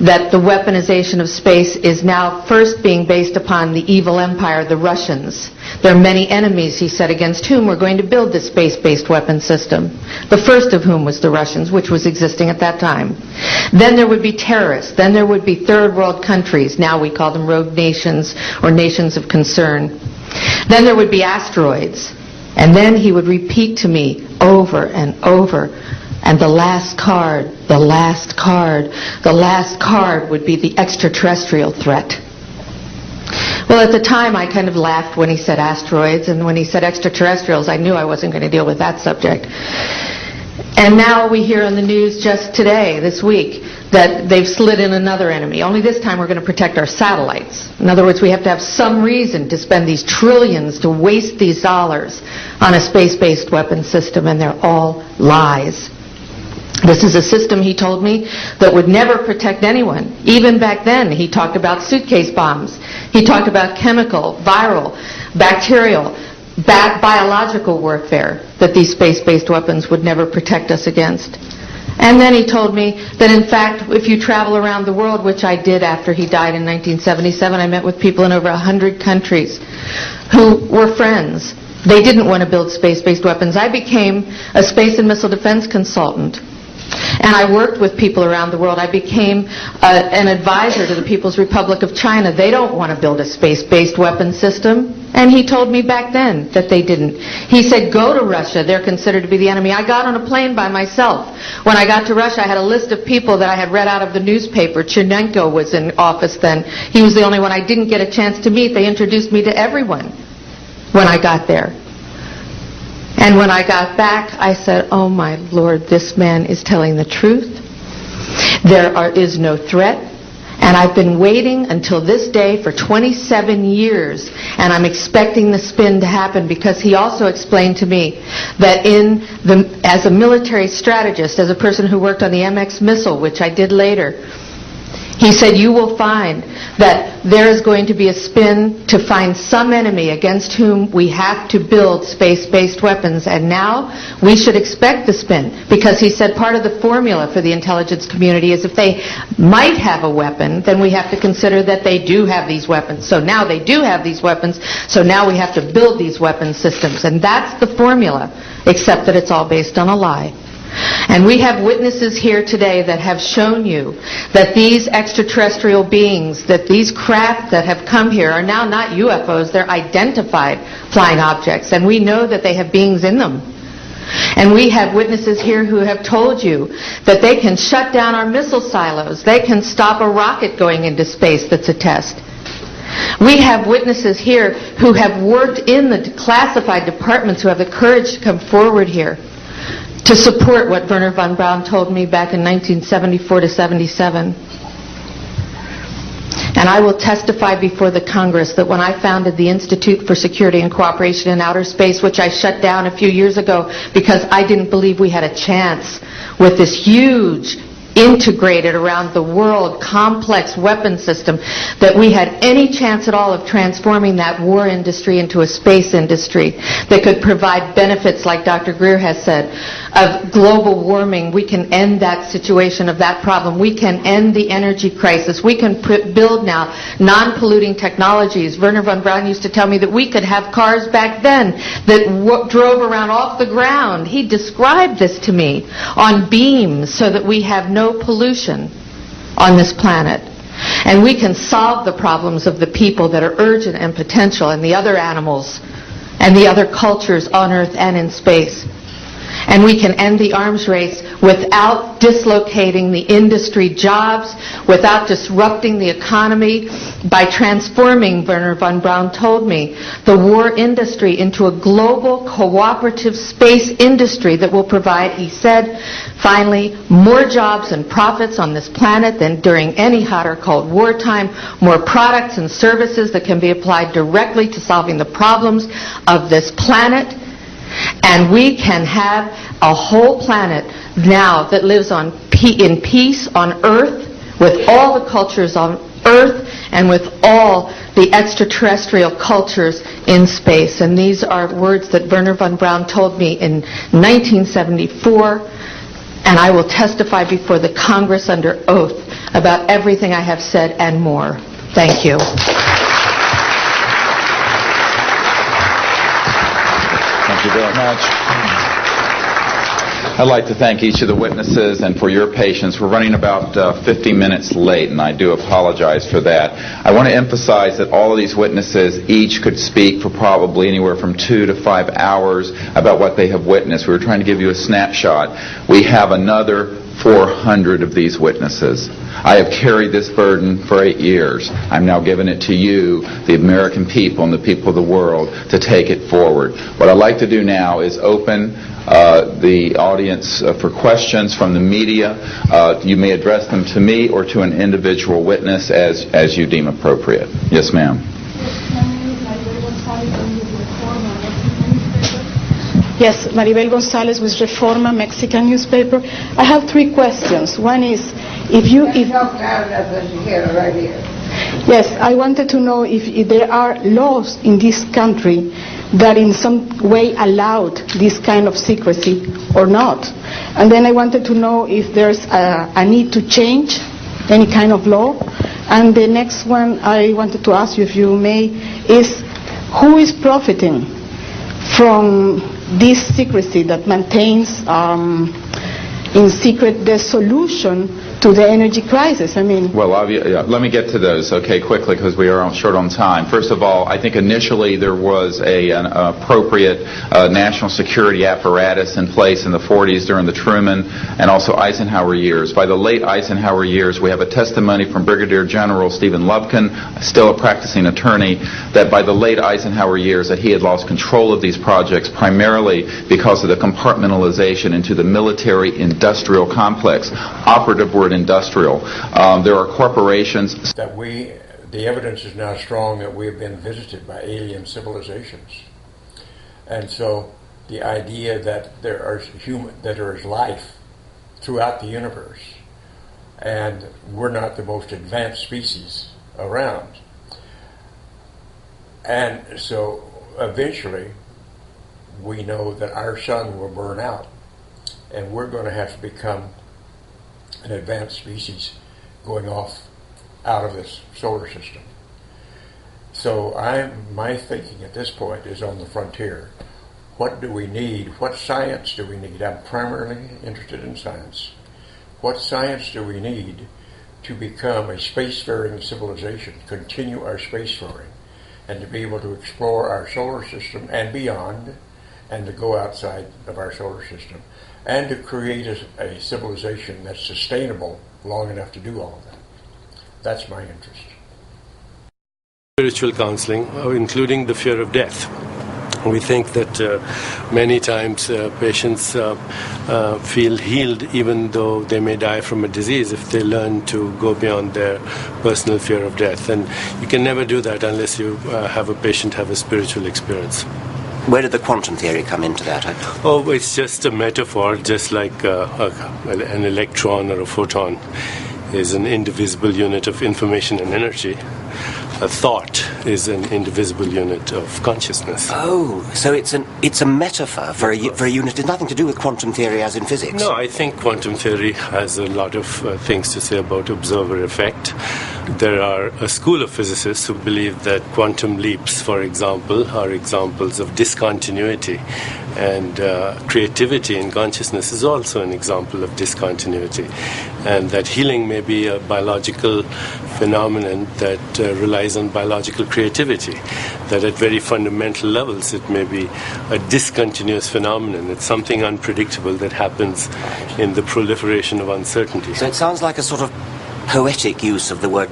Speaker 10: that the weaponization of space is now first being based upon the evil empire, the Russians. There are many enemies, he said, against whom we're going to build this space-based weapon system. The first of whom was the Russians, which was existing at that time. Then there would be terrorists. Then there would be third world countries. Now we call them rogue nations or nations of concern. Then there would be asteroids. And then he would repeat to me over and over, and the last card would be the extraterrestrial threat. Well, at the time, I kind of laughed when he said asteroids, and when he said extraterrestrials, I knew I wasn't going to deal with that subject. And now we hear in the news just today, this week, that they've slid in another enemy. Only this time we're going to protect our satellites. In other words, we have to have some reason to spend these trillions, to waste these dollars on a space-based weapon system, and they're all lies. This is a system, he told me, that would never protect anyone. Even back then, he talked about suitcase bombs. He talked about chemical, viral, bacterial, biological warfare, that these space-based weapons would never protect us against. And then he told me that, in fact, if you travel around the world, which I did after he died in 1977, I met with people in over 100 countries who were friends. They didn't want to build space-based weapons. I became a space and missile defense consultant. And I worked with people around the world. I became an advisor to the People's Republic of China. They don't want to build a space-based weapon system. And he told me back then that they didn't. He said, go to Russia. They're considered to be the enemy. I got on a plane by myself. When I got to Russia, I had a list of people that I had read out of the newspaper. Chernenko was in office then. He was the only one I didn't get a chance to meet. They introduced me to everyone when I got there. And when I got back, I said, oh my Lord, this man is telling the truth. There is no threat. And I've been waiting until this day for 27 years, and I'm expecting the spin to happen, because he also explained to me that as a military strategist, as a person who worked on the MX missile, which I did later, He said, you will find that there is going to be a spin to find some enemy against whom we have to build space-based weapons. And now we should expect the spin, because he said part of the formula for the intelligence community is if they might have a weapon, then we have to consider that they do have these weapons. So now they do have these weapons, so now we have to build these weapon systems. And that's the formula, except that it's all based on a lie. And we have witnesses here today that have shown you that these extraterrestrial beings, that these craft that have come here are now not UFOs, they're identified flying objects. And we know that they have beings in them. And we have witnesses here who have told you that they can shut down our missile silos. They can stop a rocket going into space that's a test. We have witnesses here who have worked in the classified departments who have the courage to come forward here to support what Wernher von Braun told me back in 1974 to 77. And I will testify before the Congress that when I founded the Institute for Security and Cooperation in Outer Space, which I shut down a few years ago because I didn't believe we had a chance with this huge integrated around the world complex weapon system, that we had any chance at all of transforming that war industry into a space industry that could provide benefits, like Dr. Greer has said, of global warming. We can end that situation of that problem. We can end the energy crisis. We can build now non-polluting technologies. Wernher von Braun used to tell me that we could have cars back then that drove around off the ground. He described this to me on beams so that we have no pollution on this planet. And we can solve the problems of the people that are urgent and potential, and the other animals and the other cultures on Earth and in space. And we can end the arms race without dislocating the industry jobs, without disrupting the economy, by transforming, Wernher von Braun told me, the war industry into a global cooperative space industry that will provide, he said, finally, more jobs and profits on this planet than during any hot or cold wartime, more products and services that can be applied directly to solving the problems of this planet. And we can have a whole planet now that lives in peace on Earth, with all the cultures on Earth and with all the extraterrestrial cultures in space. And these are words that Wernher von Braun told me in 1974, and I will testify before the Congress under oath about everything I have said and more. Thank you.
Speaker 8: Thank you very much. I'd like to thank each of the witnesses and for your patience. We're running about 50 minutes late, and I do apologize for that. I want to emphasize that all of these witnesses each could speak for probably anywhere from 2 to 5 hours about what they have witnessed. We were trying to give you a snapshot. We have another 400 of these witnesses. I have carried this burden for 8 years. I'm now giving it to you, the American people and the people of the world, to take it forward. What I'd like to do now is open the audience for questions from the media. You may address them to me or to an individual witness as you deem appropriate. Yes, ma'am.
Speaker 11: Yes, Maribel Gonzalez with Reforma, Mexican newspaper. I have 3 questions. One is, Yes, I wanted to know if there are laws in this country that in some way allowed this kind of secrecy or not. And then I wanted to know if there's a need to change any kind of law. And the next one I wanted to ask you, if you may, is who is profiting from this secrecy that maintains in secret the solution to the energy crisis? I mean...
Speaker 8: Well, let me get to those, okay, quickly, because we are short on time. First of all, I think initially there was an appropriate national security apparatus in place in the 40s during the Truman and also Eisenhower years. By the late Eisenhower years, we have a testimony from Brigadier General Stephen Lipton, still a practicing attorney, that by the late Eisenhower years that he had lost control of these projects primarily because of the compartmentalization into the military-industrial complex. Operative word industrial. There are corporations
Speaker 12: that the evidence is now strong that we have been visited by alien civilizations, and so the idea that there is life throughout the universe, and we're not the most advanced species around. And so eventually we know that our sun will burn out, and we're going to have to become an advanced species going off out of this solar system. So my thinking at this point is on the frontier. What do we need? What science do we need? I'm primarily interested in science. What science do we need to become a spacefaring civilization, continue our spacefaring, and to be able to explore our solar system and beyond, and to go outside of our solar system, and to create a civilization that's sustainable long enough to do all of that? That's my interest.
Speaker 13: Spiritual counseling, including the fear of death. We think that many times patients feel healed even though they may die from a disease if they learn to go beyond their personal fear of death. And you can never do that unless you have a patient have a spiritual experience.
Speaker 14: Where did the quantum theory come into that?
Speaker 13: Oh, it's just a metaphor, just like an electron or a photon is an indivisible unit of information and energy. A thought is an indivisible unit of consciousness.
Speaker 14: Oh, so it's a metaphor for a unit. It's nothing to do with quantum theory as in physics.
Speaker 13: No, I think quantum theory has a lot of things to say about observer effect. There are a school of physicists who believe that quantum leaps, for example, are examples of discontinuity. And creativity in consciousness is also an example of discontinuity. And that healing may be a biological phenomenon that relies on biological creativity. That at very fundamental levels it may be a discontinuous phenomenon. It's something unpredictable that happens in the proliferation of uncertainty.
Speaker 14: So it sounds like a sort of poetic use of the word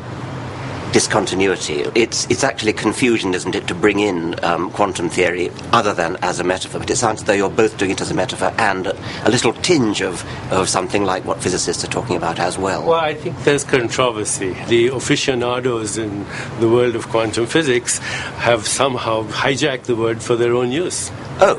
Speaker 14: discontinuity. It's actually confusion, isn't it, to bring in quantum theory other than as a metaphor. But it sounds as though you're both doing it as a metaphor and a little tinge of something like what physicists are talking about as well.
Speaker 13: Well, I think there's controversy. The aficionados in the world of quantum physics have somehow hijacked the word for their own use.
Speaker 14: Oh,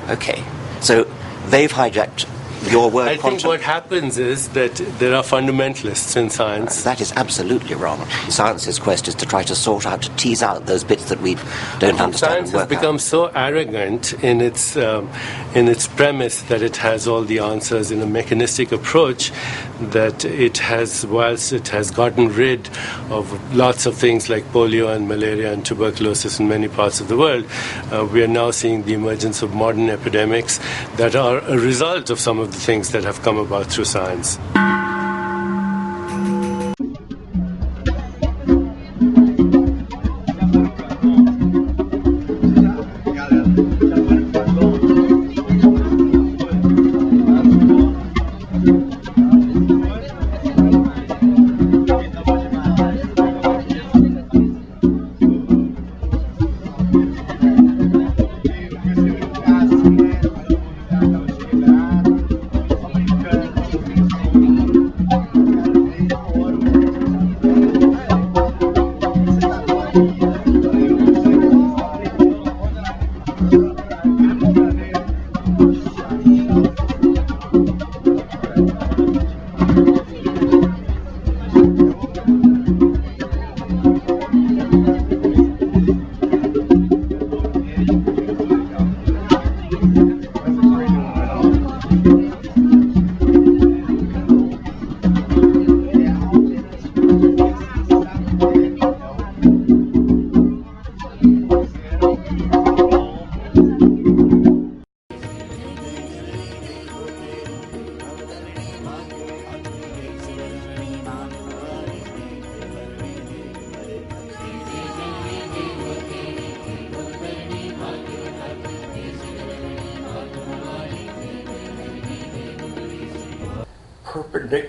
Speaker 14: okay. So they've hijacked your word.
Speaker 13: I think what happens is that there are fundamentalists in science.
Speaker 14: That is absolutely wrong. Science's quest is to try to sort out, to tease out those bits that we don't understand.
Speaker 13: Science has become so arrogant in its premise that it has all the answers in a mechanistic approach that it has, whilst it has gotten rid of lots of things like polio and malaria and tuberculosis in many parts of the world, we are now seeing the emergence of modern epidemics that are a result of some of the things that have come about through science.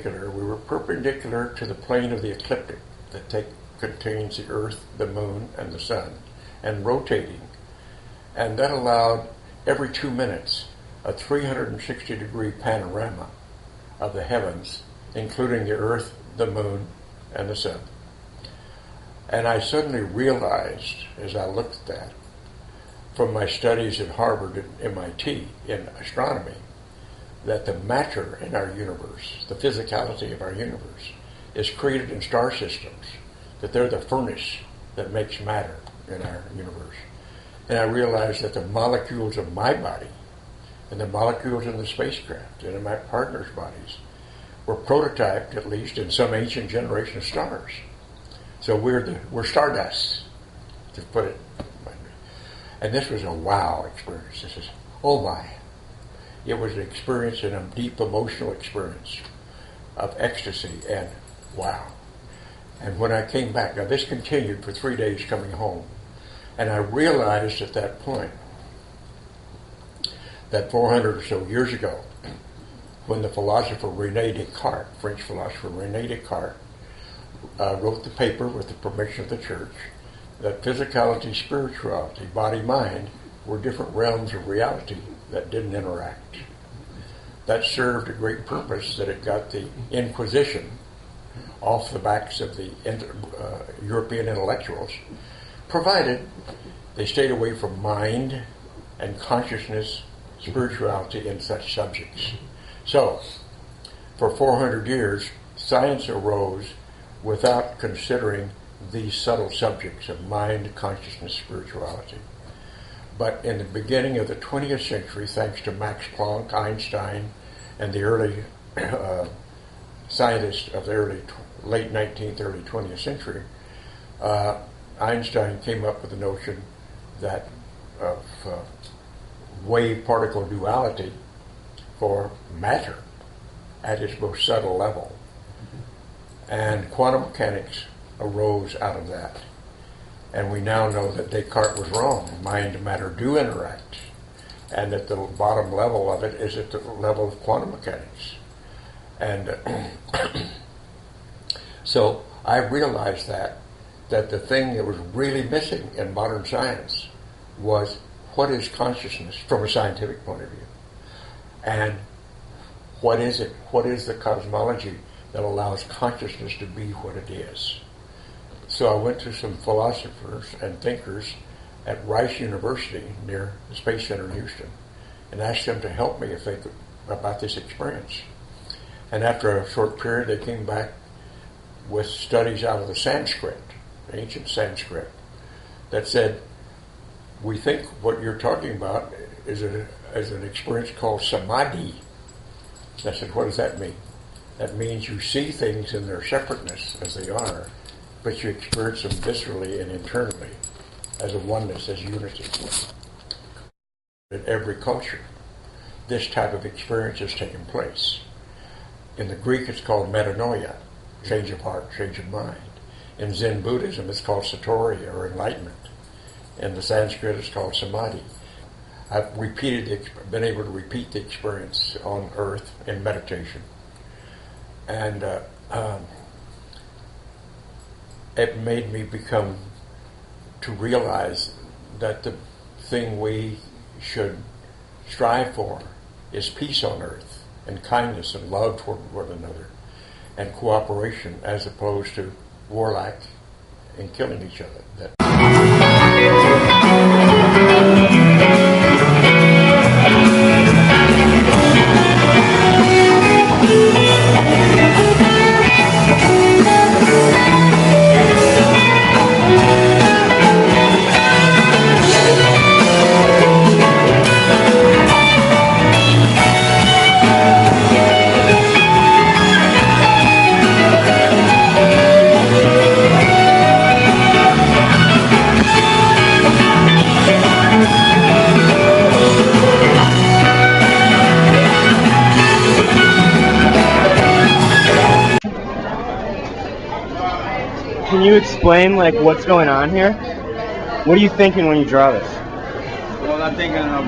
Speaker 12: We were perpendicular to the plane of the ecliptic that contains the Earth, the Moon, and the Sun, and rotating. And that allowed every 2 minutes a 360-degree panorama of the heavens, including the Earth, the Moon, and the Sun. And I suddenly realized, as I looked at that, from my studies at Harvard and MIT in astronomy, that the matter in our universe, the physicality of our universe, is created in star systems, that they're the furnace that makes matter in our universe. And I realized that the molecules of my body and the molecules in the spacecraft and in my partner's bodies were prototyped, at least, in some ancient generation of stars. So we're stardust, to put it. And this was a wow experience. This is, oh my. It was an experience, and a deep emotional experience of ecstasy and wow. And when I came back, now this continued for 3 days coming home, and I realized at that point that 400 or so years ago, when the philosopher René Descartes, French philosopher René Descartes, wrote the paper with the permission of the church, that physicality, spirituality, body, mind were different realms of reality that didn't interact. That served a great purpose, that it got the Inquisition off the backs of the European intellectuals, provided they stayed away from mind and consciousness, spirituality, and such subjects. So, for 400 years, science arose without considering these subtle subjects of mind, consciousness, spirituality. But in the beginning of the 20th century, thanks to Max Planck, Einstein, and the early scientists of the late 19th, early 20th century, Einstein came up with the notion that of wave-particle duality for matter at its most subtle level. And quantum mechanics arose out of that. And we now know that Descartes was wrong. Mind and matter do interact. And that the bottom level of it is at the level of quantum mechanics. And so I realized that the thing that was really missing in modern science was, what is consciousness from a scientific point of view? And what is it? What is the cosmology that allows consciousness to be what it is? So I went to some philosophers and thinkers at Rice University near the Space Center in Houston and asked them to help me about this experience. And after a short period, they came back with studies out of the Sanskrit, ancient Sanskrit, that said, we think what you're talking about is an experience called samadhi. I said, what does that mean? That means you see things in their separateness as they are, but you experience them viscerally and internally as a oneness, as unity. In every culture, this type of experience has taken place. In the Greek, it's called metanoia, change of heart, change of mind. In Zen Buddhism, it's called satori, or enlightenment. In the Sanskrit, it's called samadhi. I've been able to repeat the experience on Earth in meditation. And it made me to realize that the thing we should strive for is peace on Earth, and kindness and love toward one another, and cooperation, as opposed to warlike and killing each other.
Speaker 15: Can you explain what's going on here? What are you thinking when you draw this?
Speaker 16: Well, I'm thinking of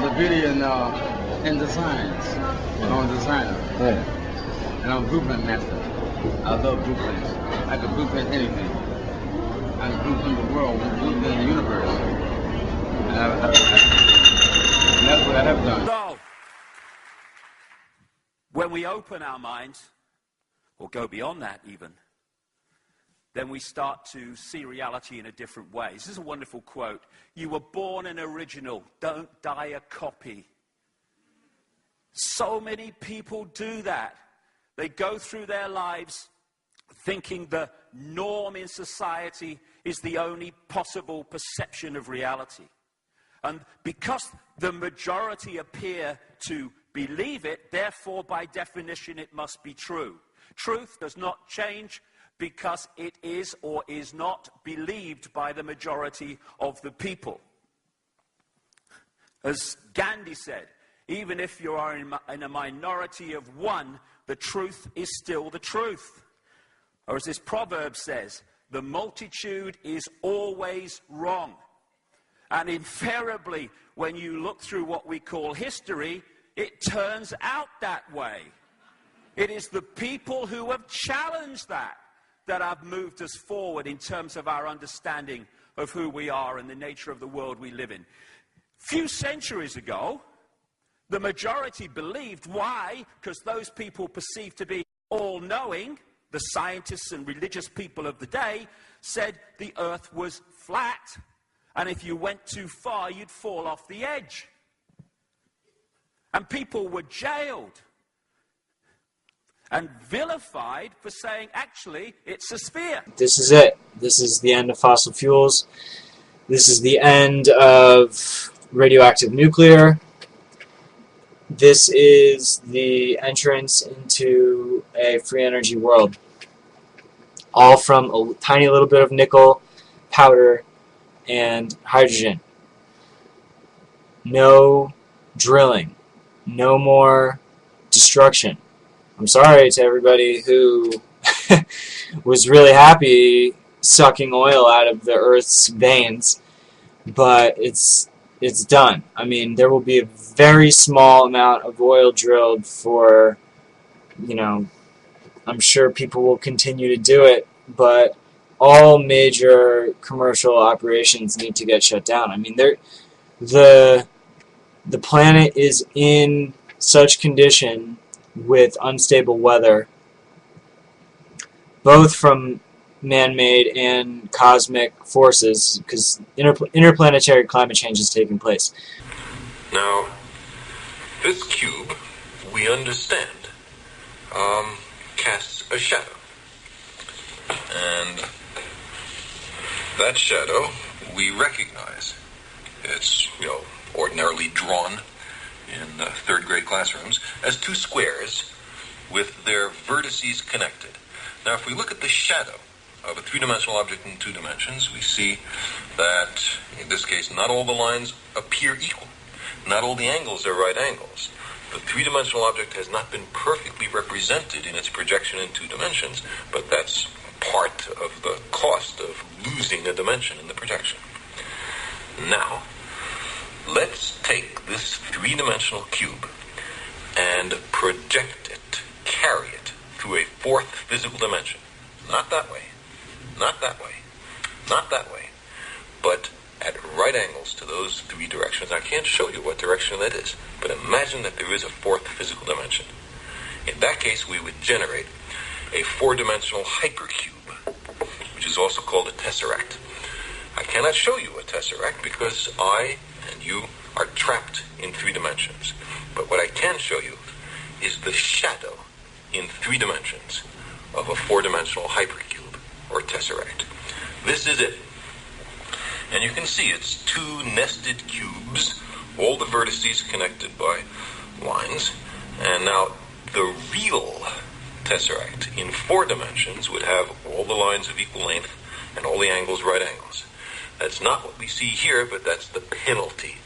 Speaker 16: the beauty in designs. I'm a designer. Yeah. And I'm a blueprint master. I love blueprints. I can blueprint anything. I can blueprint the world, blueprint the universe. And that's what I have done.
Speaker 17: So, when we open our minds, or go beyond that even, then we start to see reality in a different way. This is a wonderful quote. "You were born an original, don't die a copy." So many people do that. They go through their lives thinking the norm in society is the only possible perception of reality. And because the majority appear to believe it, therefore, by definition, it must be true. Truth does not change because it is or is not believed by the majority of the people. As Gandhi said, even if you are in a minority of one, the truth is still the truth. Or as this proverb says, the multitude is always wrong. And invariably, when you look through what we call history, it turns out that way. It is the people who have challenged that have moved us forward in terms of our understanding of who we are and the nature of the world we live in. Few centuries ago, the majority believed. Why? Because those people perceived to be all-knowing, the scientists and religious people of the day, said the earth was flat, and if you went too far, you'd fall off the edge. And people were jailed and vilified for saying, actually, it's a sphere.
Speaker 18: This is it. This is the end of fossil fuels. This is the end of radioactive nuclear. This is the entrance into a free energy world. All from a tiny little bit of nickel, powder, and hydrogen. No drilling. No more destruction. I'm sorry to everybody who was really happy sucking oil out of the Earth's veins, but it's done. I mean, there will be a very small amount of oil drilled for, I'm sure people will continue to do it, but all major commercial operations need to get shut down. I mean, the planet is in such condition with unstable weather, both from man-made and cosmic forces, because interplanetary climate change is taking place.
Speaker 2: Now, this cube, we understand, casts a shadow. And that shadow we recognize. It's, ordinarily drawn in third grade classrooms as two squares with their vertices connected. Now, if we look at the shadow of a three-dimensional object in two dimensions, we see that, in this case, not all the lines appear equal. Not all the angles are right angles. The three-dimensional object has not been perfectly represented in its projection in two dimensions, but that's part of the cost of losing a dimension in the projection. Now, let's take this three-dimensional cube and project it, carry it through a fourth physical dimension. Not that way, not that way, not that way, but at right angles to those three directions. I can't show you what direction that is, but imagine that there is a fourth physical dimension. In that case, we would generate a four-dimensional hypercube, which is also called a tesseract. I cannot show you a tesseract because I and you are trapped in three dimensions. But what I can show you is the shadow in three dimensions of a four-dimensional hypercube or tesseract. This is it. And you can see it's two nested cubes, all the vertices connected by lines. And now the real tesseract in four dimensions would have all the lines of equal length and all the angles right angles. That's not what we see here, but that's the penalty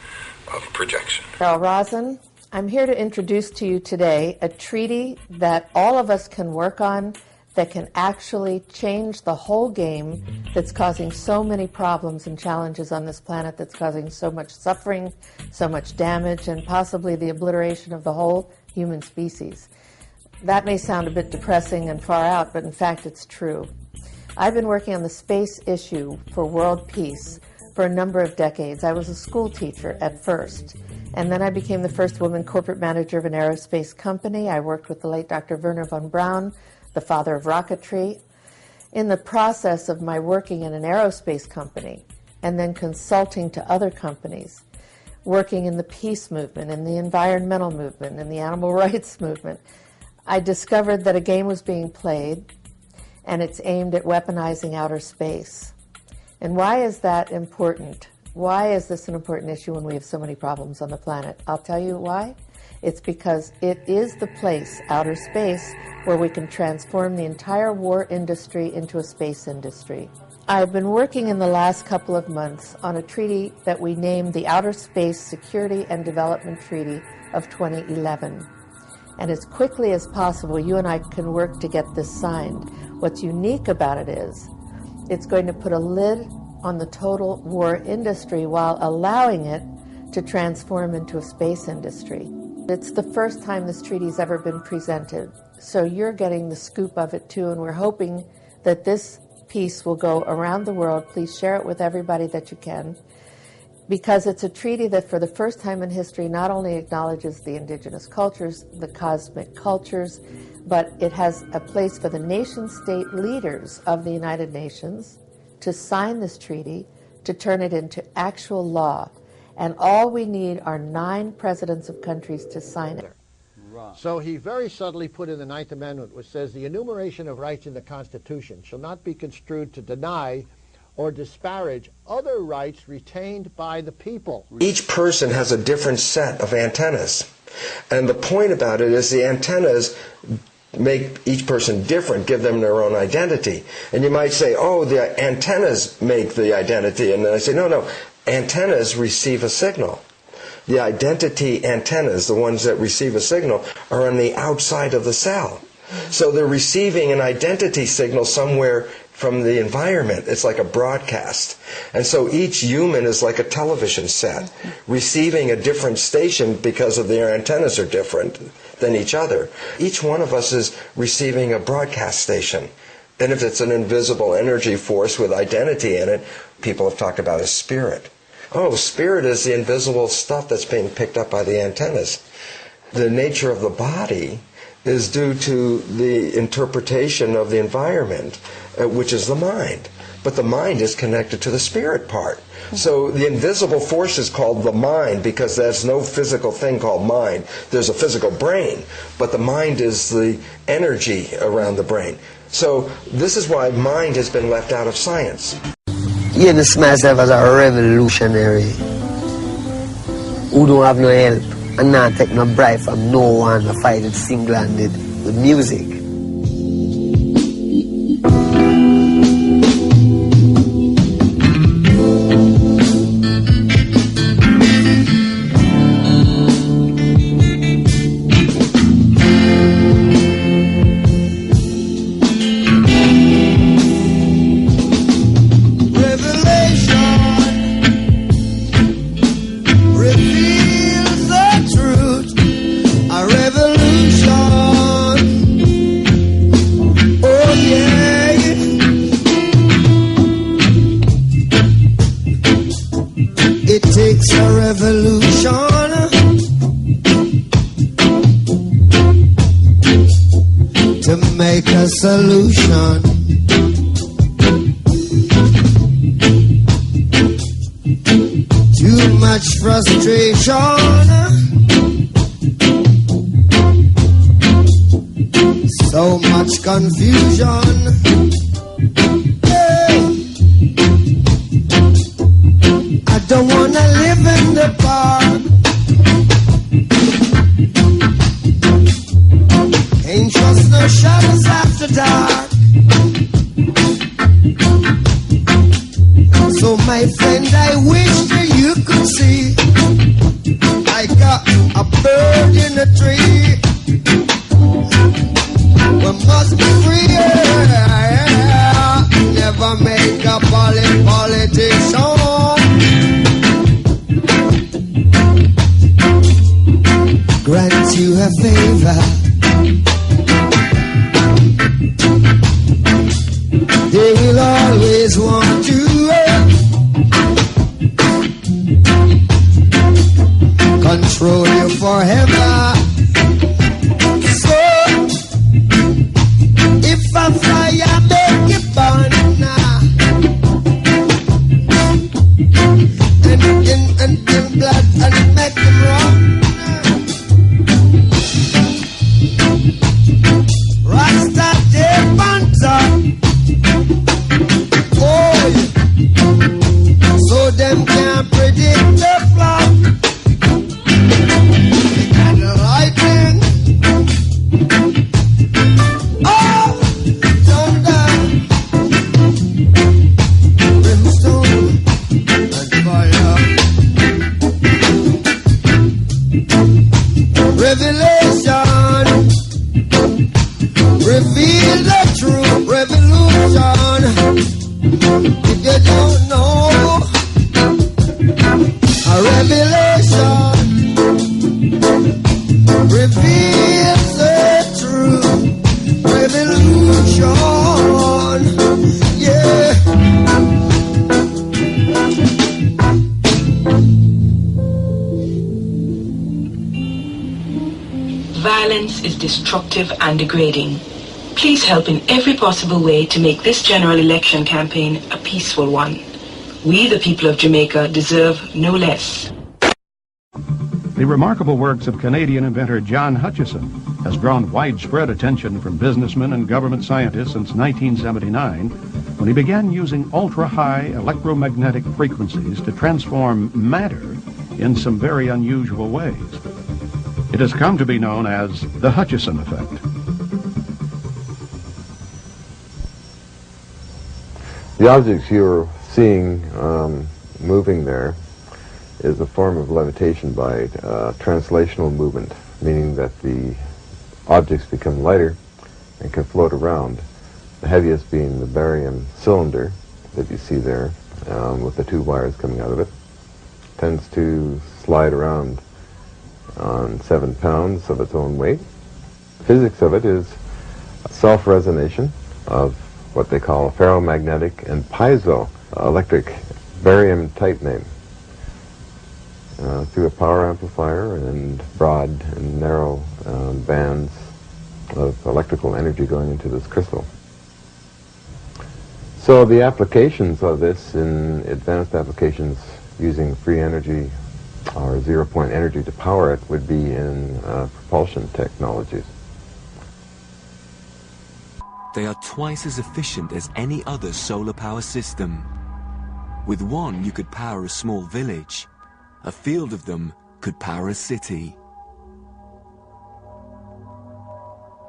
Speaker 2: of projection.
Speaker 10: Rosin, I'm here to introduce to you today a treaty that all of us can work on that can actually change the whole game that's causing so many problems and challenges on this planet, that's causing so much suffering, so much damage, and possibly the obliteration of the whole human species. That may sound a bit depressing and far out, but in fact it's true. I've been working on the space issue for world peace for a number of decades. I was a school teacher at first, and then I became the first woman corporate manager of an aerospace company. I worked with the late Dr. Wernher von Braun, the father of rocketry, In the process of my working in an aerospace company and then consulting to other companies, working in the peace movement, in the environmental movement, in the animal rights movement, I discovered that a game was being played, and it's aimed at weaponizing outer space. And why is that important? Why is this an important issue when we have so many problems on the planet? I'll tell you why. It's because it is the place, outer space, where we can transform the entire war industry into a space industry. I've been working in the last couple of months on a treaty that we named the Outer Space Security and Development Treaty of 2011. And as quickly as possible, you and I can work to get this signed. What's unique about it is it's going to put a lid on the total war industry while allowing it to transform into a space industry. It's the first time this treaty's ever been presented, so you're getting the scoop of it too, and we're hoping that this piece will go around the world. Please share it with everybody that you can, because it's a treaty that for the first time in history not only acknowledges the indigenous cultures, the cosmic cultures, but it has a place for the nation-state leaders of the United Nations to sign this treaty, to turn it into actual law. And all we need are 9 presidents of countries to sign it.
Speaker 19: So he very subtly put in the 9th Amendment, which says the enumeration of rights in the Constitution shall not be construed to deny or disparage other rights retained by the people.
Speaker 21: Each person has a different set of antennas. And the point about it is the antennas make each person different, give them their own identity. And you might say, oh, the antennas make the identity. And then I say, no, antennas receive a signal. The identity antennas, the ones that receive a signal, are on the outside of the cell. So they're receiving an identity signal somewhere from the environment. It's like a broadcast. And so each human is like a television set, receiving a different station because of their antennas are different than each other. Each one of us is receiving a broadcast station. And if it's an invisible energy force with identity in it, people have talked about a spirit. Oh, spirit is the invisible stuff that's being picked up by the antennas. The nature of the body is due to the interpretation of the environment, which is the mind. But the mind is connected to the spirit part. So the invisible force is called the mind because there's no physical thing called mind. There's a physical brain, but the mind is the energy around the brain. So this is why mind has been left out of science.
Speaker 23: You know, myself as a revolutionary who don't have no help and not take no bribe from no one to fight it single-handed with music.
Speaker 24: Solution. Too much frustration. So much confusion. Hey. I don't wanna live in the park. Ain't trust no shadows after dark. So my friend, I wish that you could see I got a bird in a tree. We must be free, yeah. Never make a politics on. Grant you a favor. They will always want to control you forever. So reveal the true revolution. If you don't know, a revelation reveals the true revolution. Yeah.
Speaker 1: Violence is destructive and degrading. Please help in every possible way to make this general election campaign a peaceful one. We, the people of Jamaica, deserve no less.
Speaker 3: The remarkable works of Canadian inventor John Hutchison has drawn widespread attention from businessmen and government scientists since 1979, when he began using ultra-high electromagnetic frequencies to transform matter in some very unusual ways. It has come to be known as the Hutchison effect.
Speaker 4: The objects you're seeing moving there is a form of levitation by translational movement, meaning that the objects become lighter and can float around. The heaviest being the barium cylinder that you see there with the two wires coming out of it. Tends to slide around on 7 pounds of its own weight. Physics of it is self-resonation of what they call a ferromagnetic and piezoelectric barium type name through a power amplifier and broad and narrow bands of electrical energy going into this crystal. So the applications of this in advanced applications using free energy or zero-point energy to power it would be in propulsion technologies.
Speaker 5: They are twice as efficient as any other solar power system. With one, you could power a small village. A field of them could power a city.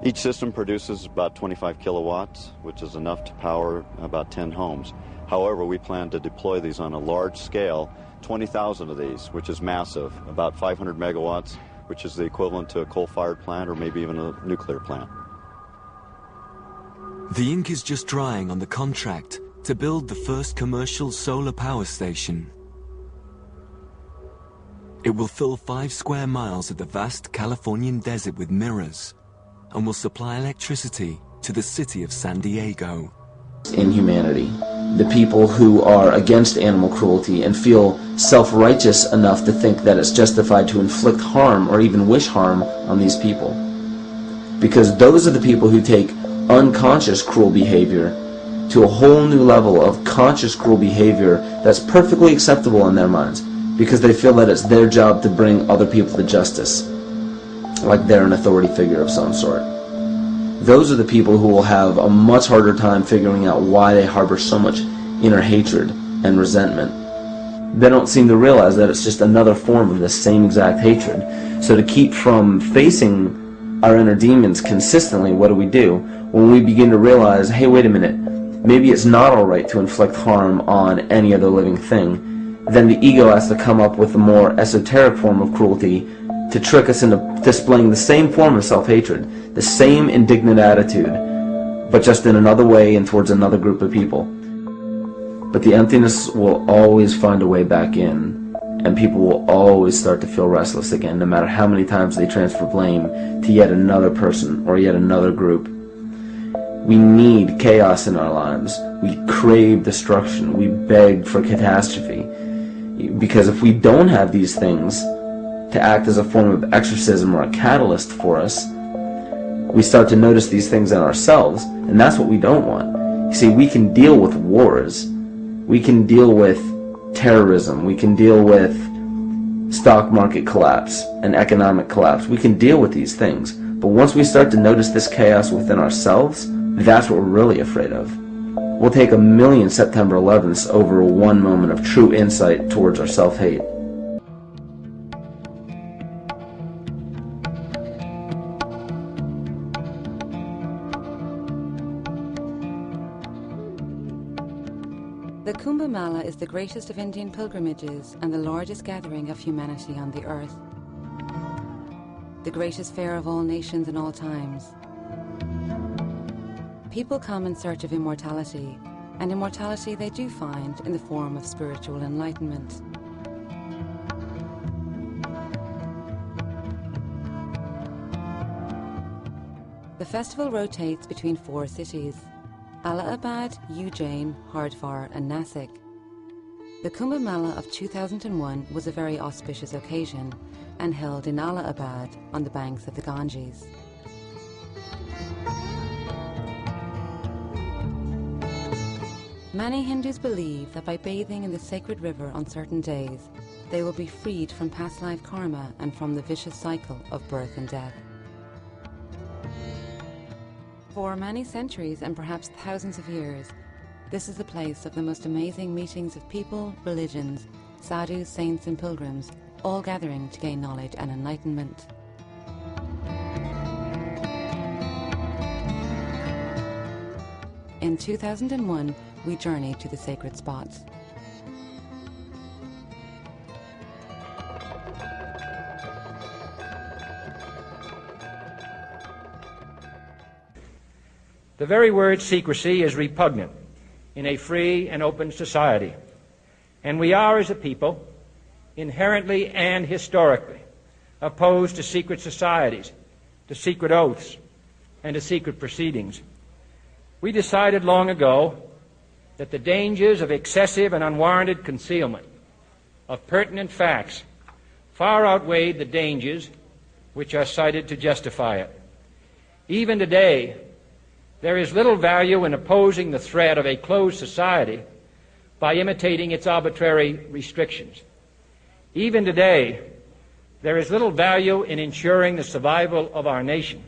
Speaker 25: Each system produces about 25 kilowatts, which is enough to power about 10 homes. However, we plan to deploy these on a large scale, 20,000 of these, which is massive, about 500 megawatts, which is the equivalent to a coal-fired plant or maybe even a nuclear plant.
Speaker 5: The ink is just drying on the contract to build the first commercial solar power station. It will fill 5 square miles of the vast Californian desert with mirrors and will supply electricity to the city of San Diego.
Speaker 26: In humanity, the people who are against animal cruelty and feel self-righteous enough to think that it's justified to inflict harm or even wish harm on these people. Because those are the people who take unconscious cruel behavior to a whole new level of conscious cruel behavior that's perfectly acceptable in their minds, because they feel that it's their job to bring other people to justice, like they're an authority figure of some sort. Those are the people who will have a much harder time figuring out why they harbor so much inner hatred and resentment. They don't seem to realize that it's just another form of the same exact hatred. So to keep from facing our inner demons consistently, what do? When we begin to realize, hey, wait a minute, maybe it's not alright to inflict harm on any other living thing, then the ego has to come up with a more esoteric form of cruelty to trick us into displaying the same form of self-hatred, the same indignant attitude, but just in another way and towards another group of people. But the emptiness will always find a way back in, and people will always start to feel restless again, no matter how many times they transfer blame to yet another person or yet another group. We need chaos in our lives. We crave destruction. We beg for catastrophe. Because if we don't have these things to act as a form of exorcism or a catalyst for us, we start to notice these things in ourselves, and that's what we don't want. You see, we can deal with wars. We can deal with terrorism. We can deal with stock market collapse and economic collapse. We can deal with these things. But once we start to notice this chaos within ourselves, that's what we're really afraid of. We'll take 1,000,000 September 11ths over one moment of true insight towards our self-hate.
Speaker 27: The Kumbh Mela is the greatest of Indian pilgrimages and the largest gathering of humanity on the earth. The greatest fair of all nations in all times. People come in search of immortality, and immortality they do find in the form of spiritual enlightenment. The festival rotates between 4 cities: Allahabad, Ujjain, Hardwar and Nasik. The Kumbh Mela of 2001 was a very auspicious occasion and held in Allahabad on the banks of the Ganges. Many Hindus believe that by bathing in the sacred river on certain days, they will be freed from past life karma and from the vicious cycle of birth and death. For many centuries and perhaps thousands of years, this is the place of the most amazing meetings of people, religions, sadhus, saints and pilgrims, all gathering to gain knowledge and enlightenment. In 2001, we journeyed to the sacred spots.
Speaker 6: The very word secrecy is repugnant in a free and open society, and we are, as a people, inherently and historically opposed to secret societies, to secret oaths, and to secret proceedings. We decided long ago that the dangers of excessive and unwarranted concealment of pertinent facts far outweighed the dangers which are cited to justify it. Even today, there is little value in opposing the threat of a closed society by imitating its arbitrary restrictions. Even today, there is little value in ensuring the survival of our nation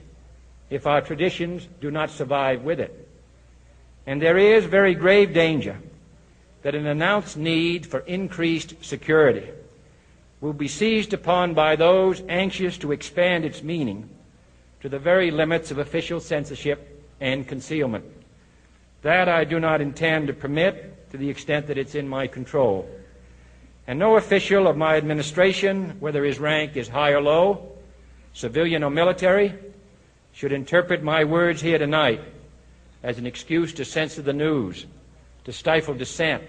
Speaker 6: if our traditions do not survive with it. And there is very grave danger that an announced need for increased security will be seized upon by those anxious to expand its meaning to the very limits of official censorship and concealment. That I do not intend to permit to the extent that it's in my control. And no official of my administration, whether his rank is high or low, civilian or military, should interpret my words here tonight as an excuse to censor the news, to stifle dissent,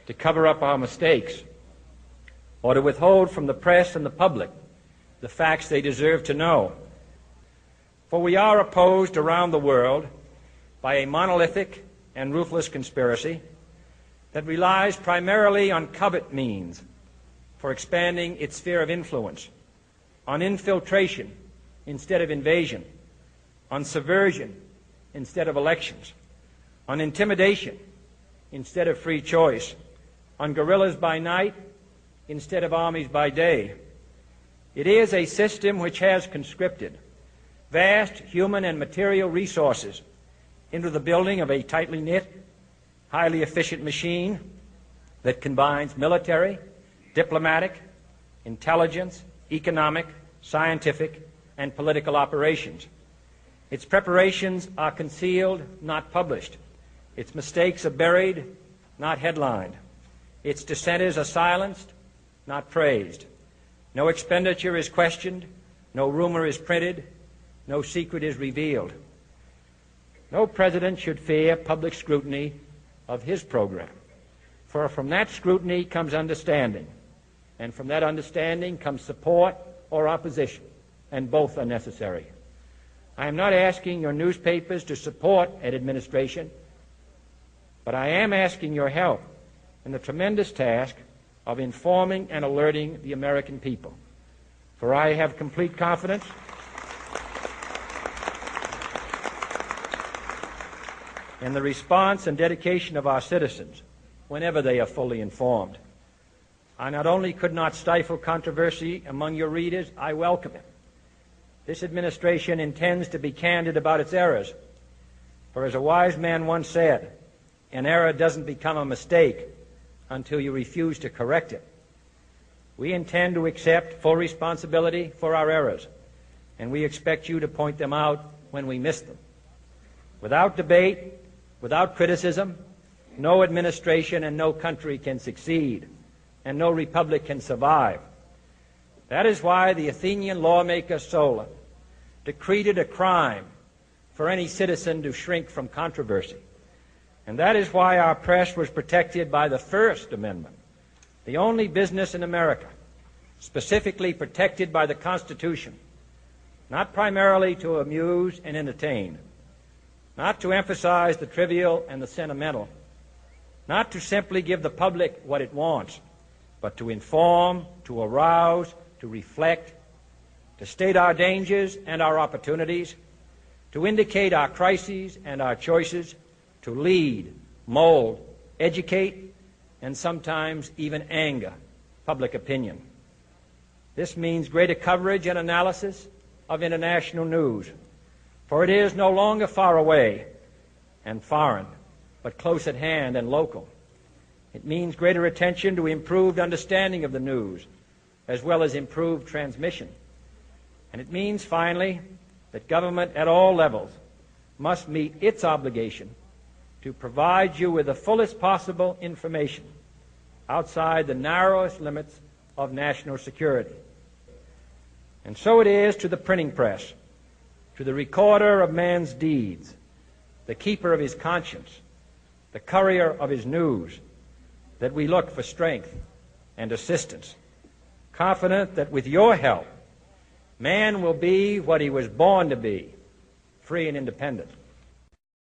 Speaker 6: to cover up our mistakes, or to withhold from the press and the public the facts they deserve to know. For we are opposed around the world by a monolithic and ruthless conspiracy that relies primarily on covert means for expanding its sphere of influence, on infiltration instead of invasion, on subversion instead of elections, on intimidation instead of free choice, on guerrillas by night instead of armies by day. It is a system which has conscripted vast human and material resources into the building of a tightly knit, highly efficient machine that combines military, diplomatic, intelligence, economic, scientific, and political operations. Its preparations are concealed, not published. Its mistakes are buried, not headlined. Its dissenters are silenced, not praised. No expenditure is questioned, no rumor is printed, no secret is revealed. No president should fear public scrutiny of his program, for from that scrutiny comes understanding, and from that understanding comes support or opposition, and both are necessary. I am not asking your newspapers to support an administration, but I am asking your help in the tremendous task of informing and alerting the American people. For I have complete confidence in the response and dedication of our citizens whenever they are fully informed. I not only could not stifle controversy among your readers, I welcome it. This administration intends to be candid about its errors. For as a wise man once said, an error doesn't become a mistake until you refuse to correct it. We intend to accept full responsibility for our errors, and we expect you to point them out when we miss them. Without debate, without criticism, no administration and no country can succeed, and no republic can survive. That is why the Athenian lawmaker Solon decreed it a crime for any citizen to shrink from controversy. And that is why our press was protected by the First Amendment, the only business in America specifically protected by the Constitution, not primarily to amuse and entertain, not to emphasize the trivial and the sentimental, not to simply give the public what it wants, but to inform, to arouse, to reflect, to state our dangers and our opportunities, to indicate our crises and our choices, to lead, mold, educate, and sometimes even anger public opinion. This means greater coverage and analysis of international news, for it is no longer far away and foreign, but close at hand and local. It means greater attention to improved understanding of the news, as well as improved transmission. And it means, finally, that government at all levels must meet its obligation to provide you with the fullest possible information outside the narrowest limits of national security. And so it is to the printing press, to the recorder of man's deeds, the keeper of his conscience, the courier of his news, that we look for strength and assistance, confident that with your help, man will be what he was born to be, free and independent.